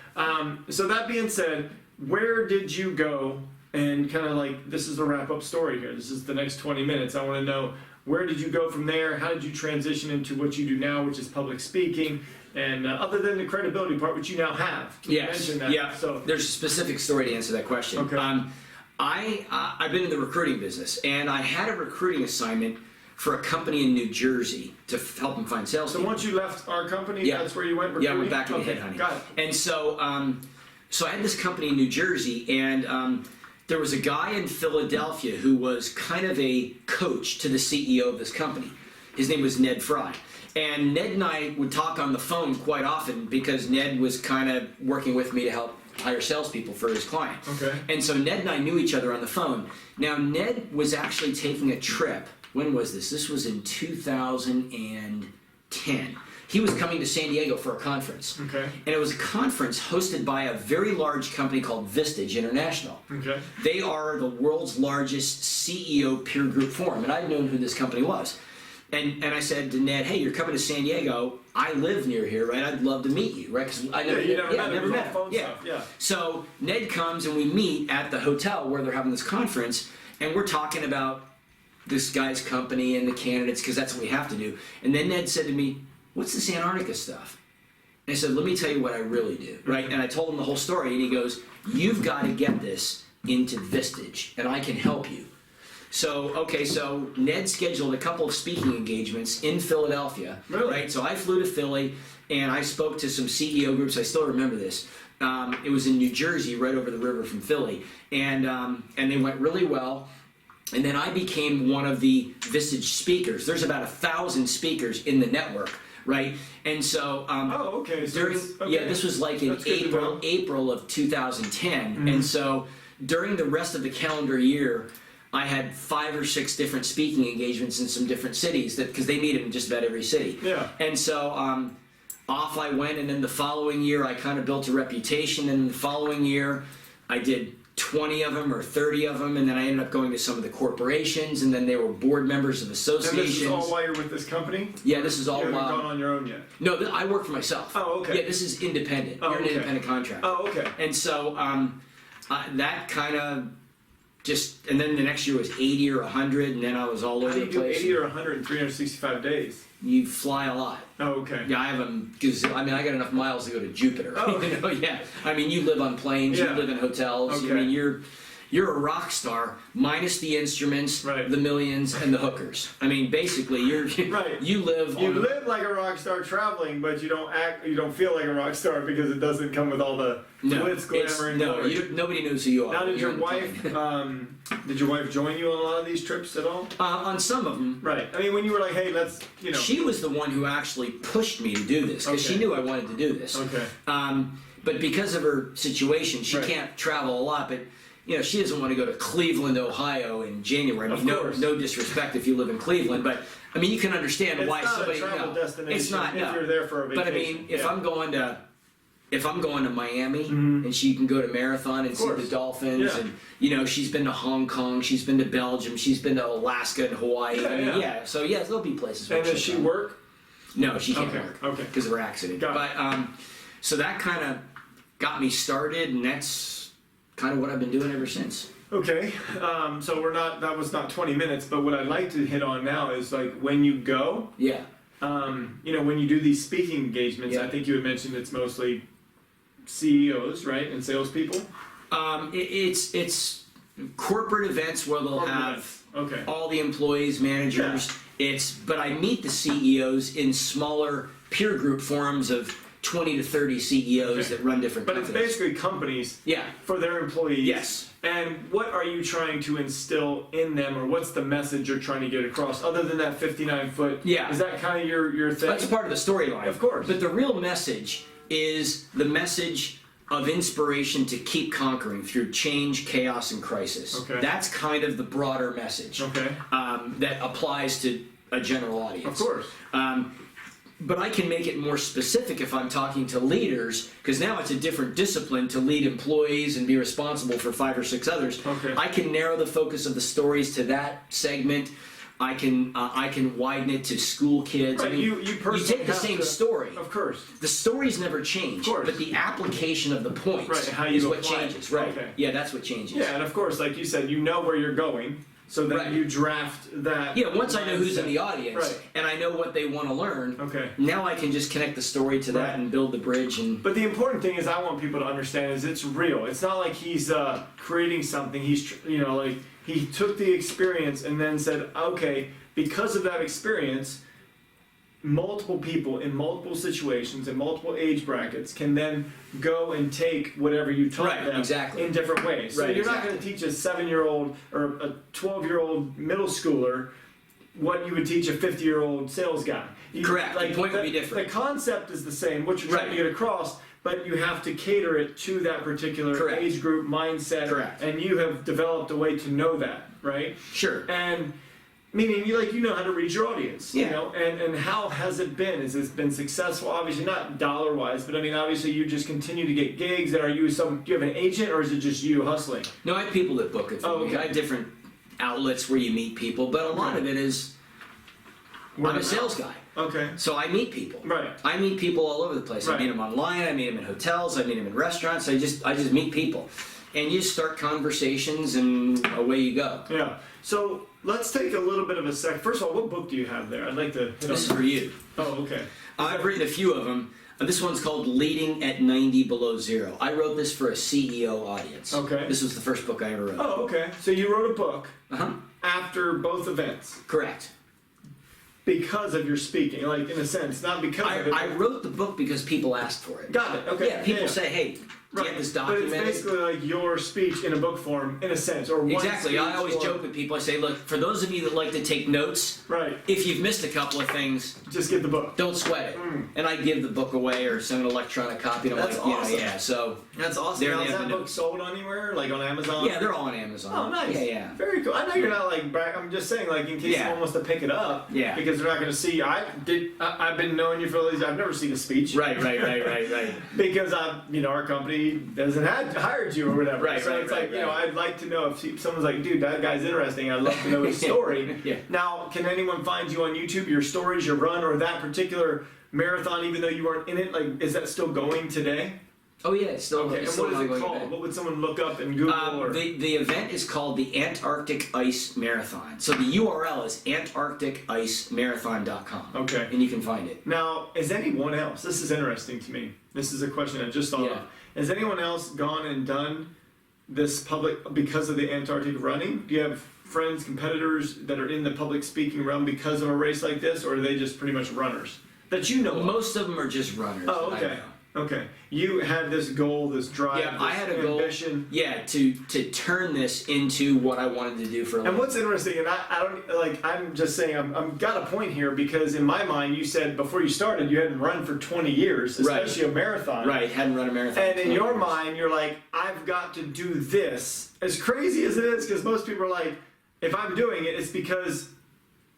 So that being said, where did you go? And kind of like, this is the wrap-up story here. This is the next 20 minutes. I want to know, where did you go from there? How did you transition into what you do now, which is public speaking? And other than the credibility part, which you now have. You mentioned that. Yeah. So there's a specific story to answer that question. Okay. I've been in the recruiting business, and I had a recruiting assignment for a company in New Jersey to help them find sales. So once you left our company, that's where you went recruiting? Yeah, I went back into headhunting. Got it. And so, so I had this company in New Jersey, and there was a guy in Philadelphia who was kind of a coach to the CEO of this company. His name was Ned Fry. And Ned and I would talk on the phone quite often because Ned was kind of working with me to help hire salespeople for his client. Okay. And so Ned and I knew each other on the phone. Now, Ned was actually taking a trip. When was this? This was in 2010. He was coming to San Diego for a conference. Okay. And it was a conference hosted by a very large company called Vistage International. Okay. They are the world's largest CEO peer group forum, and I'd known who this company was. And I said to Ned, hey, you're coming to San Diego. I live near here, right? I'd love to meet you, right? Because I never, never met him. Yeah. So Ned comes and we meet at the hotel where they're having this conference, and we're talking about this guy's company and the candidates because that's what we have to do. And then Ned said to me, what's this Antarctica stuff? And I said, let me tell you what I really do, right? And I told him the whole story, and he goes, you've got to get this into Vistage, and I can help you. So Ned scheduled a couple of speaking engagements in Philadelphia, right? So I flew to Philly, and I spoke to some CEO groups. I still remember this. It was in New Jersey, right over the river from Philly, and they went really well. And then I became one of the Vistage speakers. There's about 1,000 speakers in the network, right? And so this was like in April of 2010, Mm-hmm. and so during the rest of the calendar year, I had 5 or 6 different speaking engagements in some different cities because they needed them in just about every city. Yeah. And so off I went, and then the following year I kind of built a reputation, and the following year I did 20 of them or 30 of them, and then I ended up going to some of the corporations, and then they were board members of associations. And this is all while you're with this company? Yeah, this is all while... You haven't while... gone on your own yet? No, I work for myself. Oh, okay. Yeah, this is independent. You're an independent contractor. Oh, okay. And so that kind of just... And then the next year was 80 or 100, and then I was all over the place. How do you do 80 or 100 in 365 days? You fly a lot. Oh, okay. Yeah, I have I got enough miles to go to Jupiter. Oh, okay. You know, yeah. I mean, you live on planes, you live in hotels. Okay. I mean, you're a rock star, minus the instruments, the millions, and the hookers. I mean, basically, you live. You live like a rock star traveling, but you don't feel like a rock star because it doesn't come with all the glitz, glamour, and glory. Nobody knows who you are. Now, did your wife join you on a lot of these trips at all? On some of them. Right. I mean, when you were like, hey, let's, She was the one who actually pushed me to do this because she knew I wanted to do this. Okay. But because of her situation, she can't travel a lot, but she doesn't want to go to Cleveland, Ohio in January. I mean, no disrespect if you live in Cleveland, but I mean, you can understand why somebody. It's not a travel destination. It's not. If you're there for a vacation. But I mean, if I'm going to Miami and she can go to Marathon and see the Dolphins, and she's been to Hong Kong, she's been to Belgium, she's been to Alaska and Hawaii. So there'll be places. And does she work? No, she can't work. Okay. Because of her accident. But so that kind of got me started, and that's kind of what I've been doing ever since. Okay, so that was not 20 minutes, but what I'd like to hit on now is like when you go, when you do these speaking engagements, I think you had mentioned it's mostly CEOs, right, and salespeople? It's corporate events where they'll have Okay. all the employees, managers. But I meet the CEOs in smaller peer group forums of 20 to 30 CEOs that run different But companies. it's basically companies Yeah. for their employees. Yes. And what are you trying to instill in them, or what's the message you're trying to get across, other than that 59-foot? Yeah. Is that kind of your thing? That's part of the storyline. Of course. But the real message is the message of inspiration to keep conquering through change, chaos, and crisis. Okay. That's kind of the broader message Okay. that applies to a general audience. Of course. But I can make it more specific if I'm talking to leaders, because now it's a different discipline to lead employees and be responsible for 5 or 6 others. Okay. I can narrow the focus of the stories to that segment. I can widen it to school kids. Right, I mean, you personally take the have same to- story. Of course. The stories never change, Of course. but the application of the points Right, how you is what apply it. changes. Right. Okay. Yeah, that's what changes. Yeah, and of course, like you said, you know where you're going, so then Right. you draft that. Yeah, once I know who's in mindset. the audience Right. and I know what they want to learn, Okay. now I can just connect the story to that Right. and build the bridge. And But the important thing is, I want people to understand is it's real. It's not like he's creating something. He's like he took the experience and then said, okay, because of that experience, multiple people in multiple situations in multiple age brackets can then go and take whatever you taught Right, them exactly. in different ways. So Right, you're not exactly. going to teach a 7-year-old or a 12-year-old middle schooler what you would teach a 50-year-old sales guy. Correct. The point would be different. The concept is the same, what you're trying to Right. get across, but you have to cater it to that particular Correct. age group mindset. Correct. And you have developed a way to know that, right? sure. And meaning you know how to read your audience, Yeah. you know, and how has it been? Has it been successful? Obviously not dollar wise, but I mean obviously you just continue to get gigs. And do you have an agent or is it just you hustling? No, I have people that book it for Oh, me. okay. I have different outlets where you meet people, but a lot of it is I'm a sales guy. Okay. So I meet people. Right. I meet people all over the place. Right. I meet them online. I meet them in hotels. I meet them in restaurants. I just meet people, and you start conversations, and away you go. Yeah. So let's take a little bit of a sec. First of all, what book do you have there? I'd like to hit This is on. for you. Oh, okay. I've written a few of them. This one's called Leading at 90 Below Zero. I wrote this for a CEO audience. Okay. This was the first book I ever wrote. Oh, okay. So you wrote a book Uh-huh. after both events Correct. because of your speaking, like in a sense, not because of it. I wrote the book because people asked for it. Got it. Okay. Yeah, people say, hey, do you Right. have this But documented? it's basically like your speech in a book form, in a sense, or one Exactly. I speech always or- joke with people. I say, look, for those of you that like to take notes, Right. if you've missed a couple of things, Just get the book. don't sweat it. And I give the book away or send an electronic copy. And I'm That's like, awesome. yeah. So That's awesome. There Now, they is have that the book notes. sold anywhere, like on Amazon? yeah, they're all on Amazon. Oh, nice. Yeah. Very cool. I know you're not like. I'm just saying, like, in case Yeah. someone wants to pick it up. Yeah. Because they're not going to see. I've been knowing you for all these. I've never seen a speech. Right. Because our company doesn't hired you or whatever. Right, So right, it's right, like, right. I'd like to know if someone's like, dude, that guy's interesting. I'd love to know his story. Yeah. Now, can anyone find you on YouTube, your stories, your run, or that particular marathon, even though you weren't in it? Like, is that still going today? Oh yeah, it's still. Okay. It's And still what is it ongoing called? event. What would someone look up in Google or? The event is called the Antarctic Ice Marathon. So the URL is antarcticicemarathon.com. Okay. And you can find it. Now, is anyone else? This is interesting to me. This is a question I just thought Yeah. of. Has anyone else gone and done this public because of the Antarctic running? Do you have friends, competitors that are in the public speaking realm because of a race like this, or are they just pretty much runners that you know of? Most of them are just runners. Oh, that I okay. know. Okay. You had this goal, this drive, Yeah, this I had a goal. ambition. Yeah, to turn this into what I wanted to do for a And living. what's interesting, and I don't like. I'm just saying, I'm got a point here because in my mind, you said before you started, you hadn't run for 20 years, Right. especially a marathon. Right, hadn't run a marathon. And in 20 your years. mind, you're like, I've got to do this. As crazy as it is, because most people are like, if I'm doing it, it's because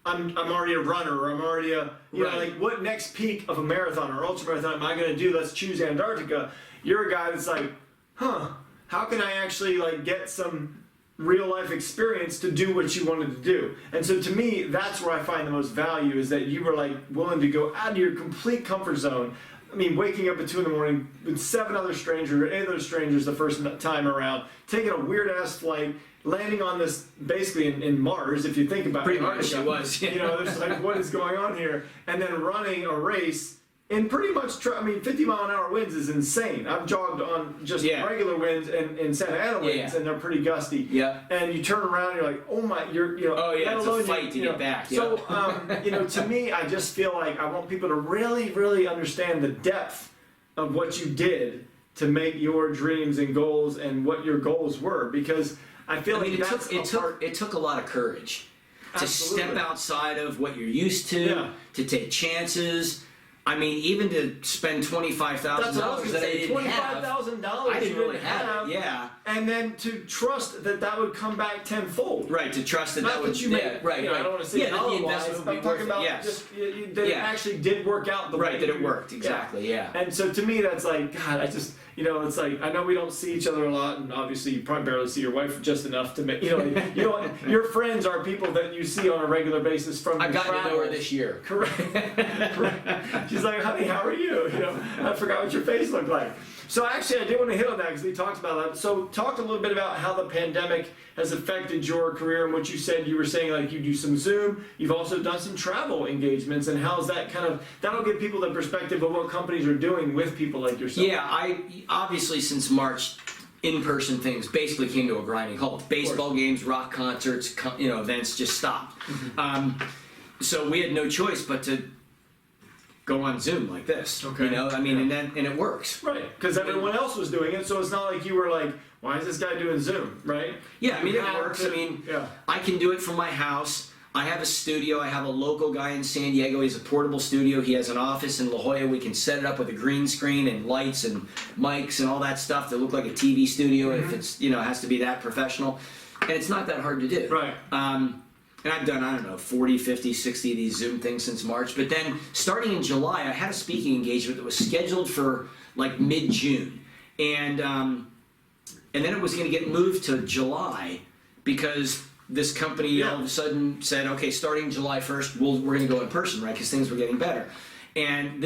I'm already a runner, or I'm already a, you know, Right. like, what next peak of a marathon or ultra marathon am I going to do? Let's choose Antarctica. You're a guy that's like, how can I actually like get some real life experience to do what you wanted to do? And so to me, that's where I find the most value, is that you were like willing to go out of your complete comfort zone. I mean, waking up at 2 a.m. with 7 other strangers or 8 other strangers the first time around, taking a weird ass flight, landing on this basically in Mars, if you think about Pretty Antarctica. much it was, yeah. You know, there's like, what is going on here? And then running a race in pretty much, 50-mile-an-hour winds is insane. I've jogged on just regular winds and Santa Ana winds, and they're pretty gusty. Yeah. And you turn around, and you're like, oh my, it's a fight to get back. Yeah. So, to me, I just feel like I want people to really, really understand the depth of what you did to make your dreams and goals and what your goals were, because I feel like it took a lot of courage to step outside of what you're used to take chances. I mean, even to spend $25,000 that I didn't have. $25,000 I didn't really have it. Yeah. And then to trust that would come back tenfold. Right. To trust that Not would. That you made, right. I don't want to say that the investment would be I'm talking worth about it. just that it actually did work out the way. Right. That it worked. Exactly. Yeah. And so to me, that's like, God, I just. It's like, I know we don't see each other a lot, and obviously you probably barely see your wife just enough to make, your friends are people that you see on a regular basis from I got to know her this year. Correct. She's like, honey, how are you? I forgot what your face looked like. So actually, I did want to hit on that because we talked about that. So talk a little bit about how the pandemic has affected your career and what you said. You were saying like you do some Zoom. You've also done some travel engagements, and how's that that'll give people the perspective of what companies are doing with people like yourself. Yeah, I obviously since March, in-person things basically came to a grinding halt. Baseball games, rock concerts, events just stopped. So we had no choice but to go on Zoom like this. Okay. And it works. Right, because everyone else was doing it, so it's not like you were like, why is this guy doing Zoom, right? Yeah, it works. I can do it from my house. I have a studio. I have a local guy in San Diego. He has a portable studio. He has an office in La Jolla. We can set it up with a green screen and lights and mics and all that stuff to look like a TV studio if it's, it has to be that professional. And it's not that hard to do. Right. And I've done, 40, 50, 60 of these Zoom things since March. But then starting in July, I had a speaking engagement that was scheduled for like mid-June. And then it was going to get moved to July because this company all of a sudden said, okay, starting July 1st, we're going to go in person, right? Because things were getting better. And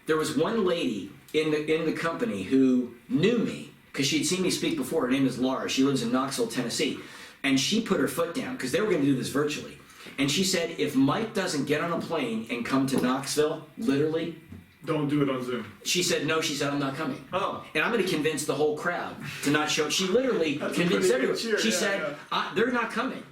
there was one lady in the company who knew me because she'd seen me speak before. Her name is Laura. She lives in Knoxville, Tennessee. And she put her foot down because they were going to do this virtually. And she said, if Mike doesn't get on a plane and come to Knoxville, literally, don't do it on Zoom. She said, no, she said, I'm not coming. Oh. And I'm going to convince the whole crowd to not show. She literally convinced everyone. She said, they're not coming.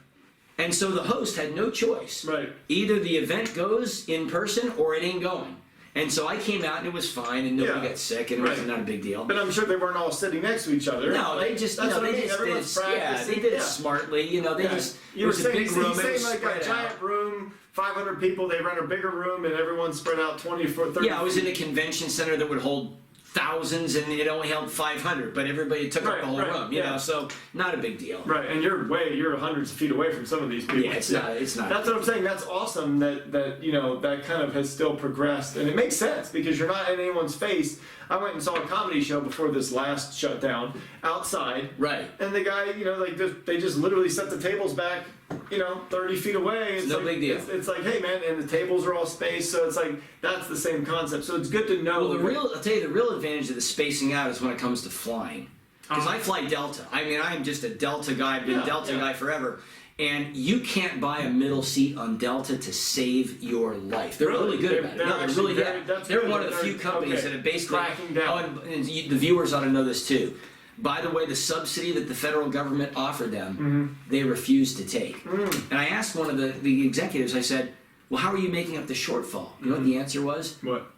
And so the host had no choice. Right. Either the event goes in person or it ain't going. And so I came out and it was fine and nobody got sick and it was not a big deal. But I'm sure they weren't all sitting next to each other. No, they just, they did it smartly. It was a big room. It was like a giant room, 500 people. They rent a bigger room and everyone spread out 20 for 30. Yeah, I was in a convention center that would hold thousands and it only held 500, but everybody took up the whole room, you know, so not a big deal. Right, and you're hundreds of feet away from some of these people. Yeah, it's not. That's what I'm saying. That's awesome that that kind of has still progressed, and it makes sense because you're not in anyone's face. I went and saw a comedy show before this last shutdown outside. Right. And the guy, they just literally set the tables back, 30 feet away. It's no big deal. It's like, hey man, and the tables are all spaced, so it's like that's the same concept. So it's good to know. Well, I'll tell you, the real advantage of the spacing out is when it comes to flying. Because I fly Delta. I mean, I'm just a Delta guy. I've been a Delta guy forever. And you can't buy a middle seat on Delta to save your life. They're really good about it. No, they're really good. They're one of the few companies that have basically cracking down. And the viewers ought to know this too. By the way, the subsidy that the federal government offered them, they refused to take. And I asked one of the executives, I said, well, how are you making up the shortfall? You know what the answer was? What?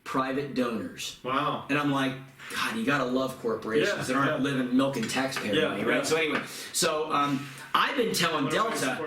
Private donors. Wow. And I'm like, God, you gotta love corporations that aren't living milking taxpayer money, right? So anyway, I've been telling Delta,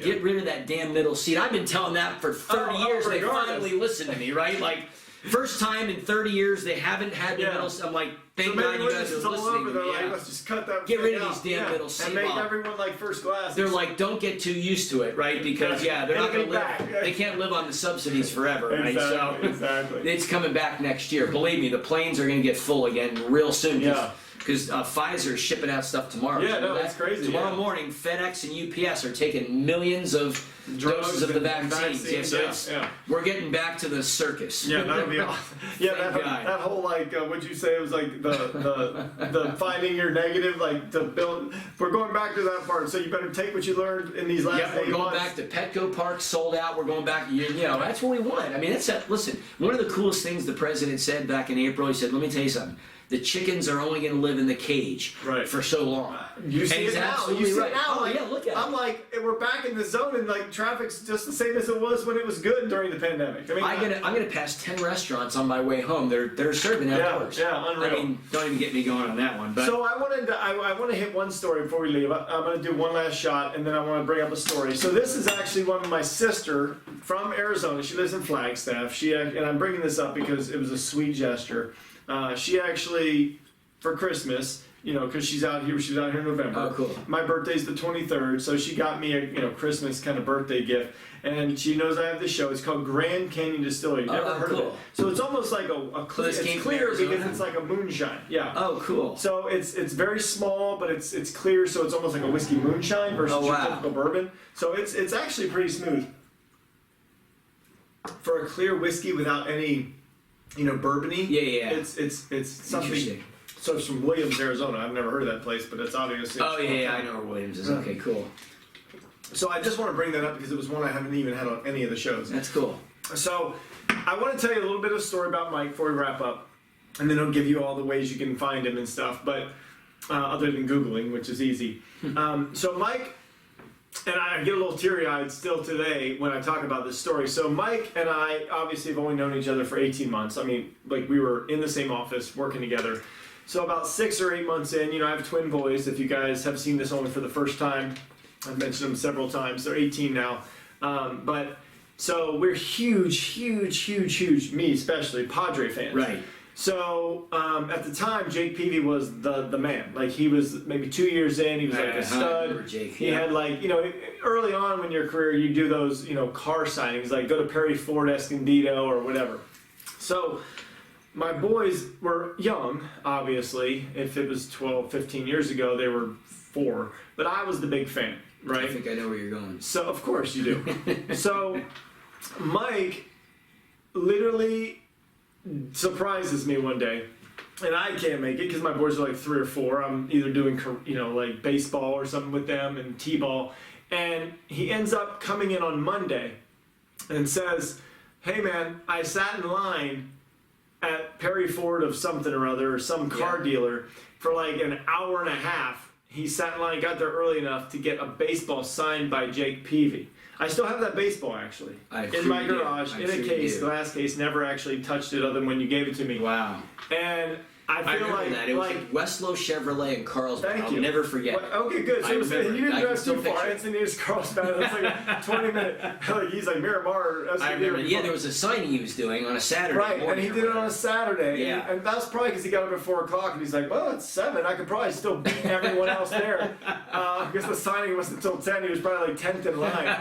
get rid of that damn middle seat. I've been telling that for 30 years. They finally listened to me, right? Like, first time in 30 years they haven't had the middle seat. I'm like, thank God you guys are listening to me. Let's just cut that. Get rid of these damn middle seats. And make everyone like first class. They're like, don't get too used to it, right? Because they're not going to live. They can't live on the subsidies forever, right? Exactly. It's coming back next year. Believe me, the planes are going to get full again real soon. Yeah. because Pfizer is shipping out stuff tomorrow. Yeah, no, that's crazy. Tomorrow morning, FedEx and UPS are taking millions of doses of the vaccines. We're getting back to the circus. Yeah, that would be awesome. Yeah, that whole like, what'd you say? It was like the finding your negative, like to build. We're going back to that part. So you better take what you learned in these last 8 months. We're going back to Petco Park, sold out. We're going back. You know, that's what we want. I mean, listen. One of the coolest things the president said back in April. He said, "Let me tell you something. The chickens are only going to live in the cage for so long." You see it now. You see it now. Oh, yeah, look at it. I'm like, we're back in the zone, and like traffic's just the same as it was when it was good during the pandemic. I mean, I'm gonna pass 10 restaurants on my way home. They're serving outdoors. Yeah, unreal. I mean, don't even get me going on that one. But so I want to hit one story before we leave. I'm going to do one last shot, and then I want to bring up a story. So this is actually one of my sister from Arizona. She lives in Flagstaff. And I'm bringing this up because it was a sweet gesture. She actually, for Christmas, you know, because she's out here in November. Oh, cool. My birthday's the 23rd, so she got me a Christmas kind of birthday gift. And she knows I have this show. It's called Grand Canyon Distillery. Never heard of it. So it's almost like a clear. It's clear because it's like a moonshine. Yeah. Oh, cool. So it's very small, but it's clear, so it's almost like a whiskey moonshine versus your typical bourbon. So it's actually pretty smooth. For a clear whiskey without any, bourbony. Yeah. It's something. So it's from Williams, Arizona. I've never heard of that place, but it's obviously. Oh yeah, I know where Williams is. Okay, cool. So I just want to bring that up because it was one I haven't even had on any of the shows. That's cool. So I want to tell you a little bit of a story about Mike before we wrap up, and then I'll give you all the ways you can find him and stuff. But other than Googling, which is easy. So Mike. And I get a little teary-eyed still today when I talk about this story. So Mike and I obviously have only known each other for 18 months. I mean, like we were in the same office working together. So about 6 or 8 months in, I have twin boys. If you guys have seen this only for the first time, I've mentioned them several times. They're 18 now. But so we're huge, me especially, Padre fans. Right. So at the time, Jake Peavy was the man. Like he was maybe 2 years in, he was like a stud. Jake, he had like, early on in your career, you do those, car signings, like go to Perry Ford Escondido or whatever. So my boys were young, obviously. If it was 12, 15 years ago, they were 4. But I was the big fan, right? I think I know where you're going. So, of course you do. So Mike literally surprises me one day, and I can't make it because my boys are like 3 or 4. I'm either doing like baseball or something with them and t-ball, and he ends up coming in on Monday and says, "Hey man, I sat in line at Perry Ford of something or other or some car dealer for like an hour and a half. He sat in line, got there early enough to get a baseball signed by Jake Peavy." I still have that baseball actually in my garage in a case, glass case. Never actually touched it other than when you gave it to me. Wow. And I feel like that. It was like Westlow Chevrolet in Carlsbad. Thank you. I'll never forget. Okay, good. So you didn't drive too far. It. It's in his Carlsbad. It's like a 20-minute. He's like Miramar. I remember. Yeah, there was a signing he was doing on a Saturday. Right, and he did it on a Saturday. Yeah. And that's probably because he got up at 4 o'clock, and he's like, "Well, it's 7. I could probably still beat everyone else there." Because the signing wasn't until 10. He was probably like 10th in line.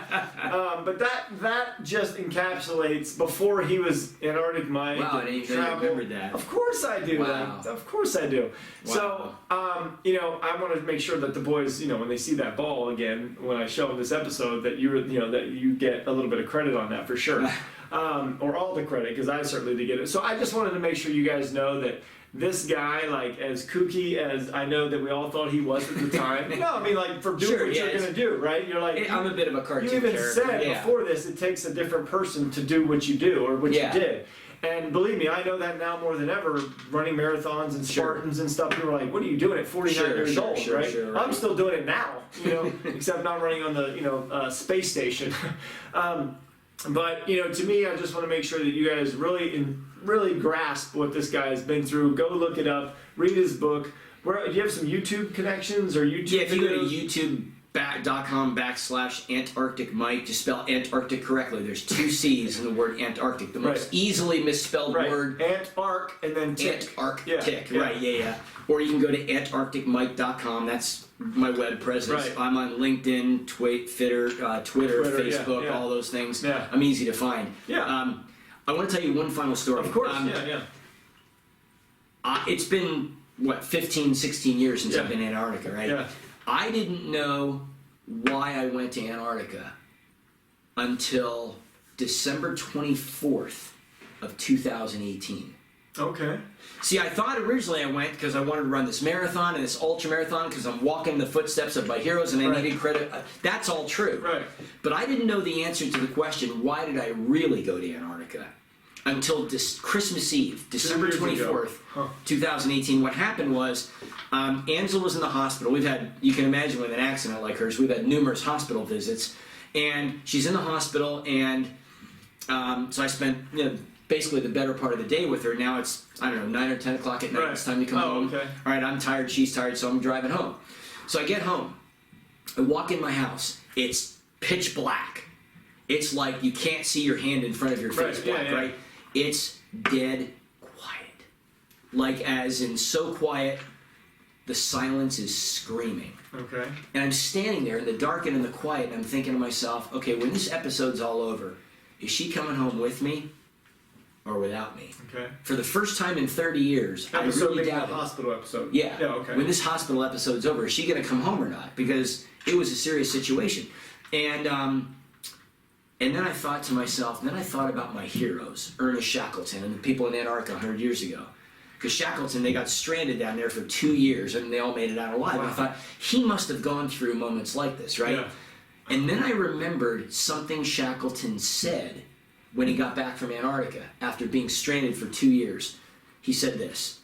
But that just encapsulates before he was Antarctic Mike. Wow, I didn't even remember that. Of course I do. Wow. Of course I do. Wow. So, I want to make sure that the boys, when they see that ball again, when I show them this episode, that that you get a little bit of credit on that for sure, or all the credit, because I certainly did get it. So I just wanted to make sure you guys know that this guy, like as kooky as I know that we all thought he was at the time. No, I mean like for doing what you're gonna do, right? You're like I'm a bit of a cartoon character. You even character. said before this, it takes a different person to do what you do or what you did. And believe me, I know that now more than ever, running marathons and Spartans and stuff. People are like, "What are you doing at 49 years old?" Right? I'm still doing it now, except not running on the space station. But to me, I just want to make sure that you guys really grasp what this guy has been through. Go look it up, read his book. Do you have some YouTube connections or YouTube? Yeah, if you go to youtube.com/Antarctic Mike, just spell Antarctic correctly. There's 2 C's in the word Antarctic, the most easily misspelled word. Antarc and then tick. Antarctic, right? Yeah. Or you can go to AntarcticMike.com. That's my web presence. Right. I'm on LinkedIn, Twitter, Facebook, all those things. Yeah. I'm easy to find. Yeah. I want to tell you one final story. Of course. It's been 15, 16 years since Yeah. I've been in Antarctica, right? Yeah. I didn't know why I went to Antarctica until December 24th of 2018. Okay. See, I thought originally I went because I wanted to run this marathon and this ultra marathon because I'm walking the footsteps of my heroes and I Right. needed credit. That's all true. Right. But I didn't know the answer to the question, why did I really go to Antarctica? Until Christmas Eve, December 2 years 24th, ago. Huh. 2018. What happened was, Angela was in the hospital. We've had, you can imagine with an accident like hers, we've had numerous hospital visits. And she's in the hospital, and so I spent basically the better part of the day with her. Now it's, I don't know, 9 or 10 o'clock at night. Right. It's time to come home. Okay. All right, I'm tired, she's tired, so I'm driving home. So I get home. I walk in my house. It's pitch black. It's like you can't see your hand in front of your face Right, black, yeah, yeah. right? It's dead quiet. Like as in so quiet, the silence is screaming. Okay. And I'm standing there in the dark and in the quiet, and I'm thinking to myself, okay, when this episode's all over, is she coming home with me or without me? Okay. For the first time in 30 years, I Episode really being the doubted. hospital episode. Yeah. Yeah. Okay. When this hospital episode's over, is she going to come home or not? Because it was a serious situation. And then I thought to myself, then I thought about my heroes, Ernest Shackleton and the people in Antarctica 100 years ago. Because Shackleton, they got stranded down there for 2 years and they all made it out alive. Wow. And I thought, he must have gone through moments like this, right? Yeah. And then I remembered something Shackleton said when he got back from Antarctica after being stranded for 2 years. He said this: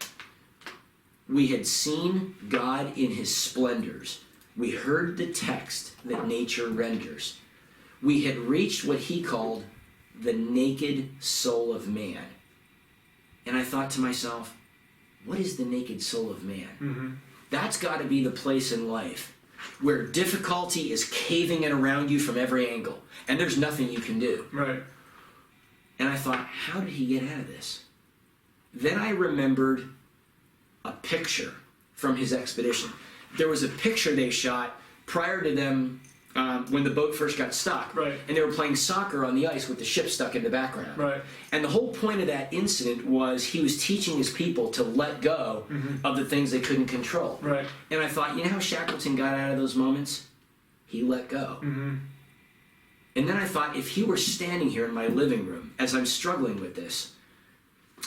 "We had seen God in his splendors. We heard the text that nature renders. We had reached what he called the naked soul of man." And I thought to myself, what is the naked soul of man? Mm-hmm. That's got to be the place in life where difficulty is caving in around you from every angle, and there's nothing you can do. Right. And I thought, how did he get out of this? Then I remembered a picture from his expedition. There was a picture they shot prior to them when the boat first got stuck. Right. And they were playing soccer on the ice with the ship stuck in the background. Right. And the whole point of that incident was he was teaching his people to let go of the things they couldn't control. Right. And I thought, you know how Shackleton got out of those moments? He let go. Mm-hmm. And then I thought, if he were standing here in my living room as I'm struggling with this,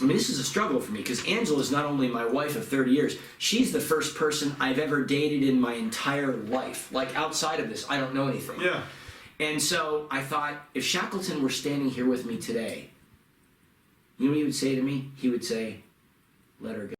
I mean, this is a struggle for me because Angela is not only my wife of 30 years, she's the first person I've ever dated in my entire life. Like, outside of this, I don't know anything. Yeah. And so I thought, if Shackleton were standing here with me today, you know what he would say to me? He would say, let her go.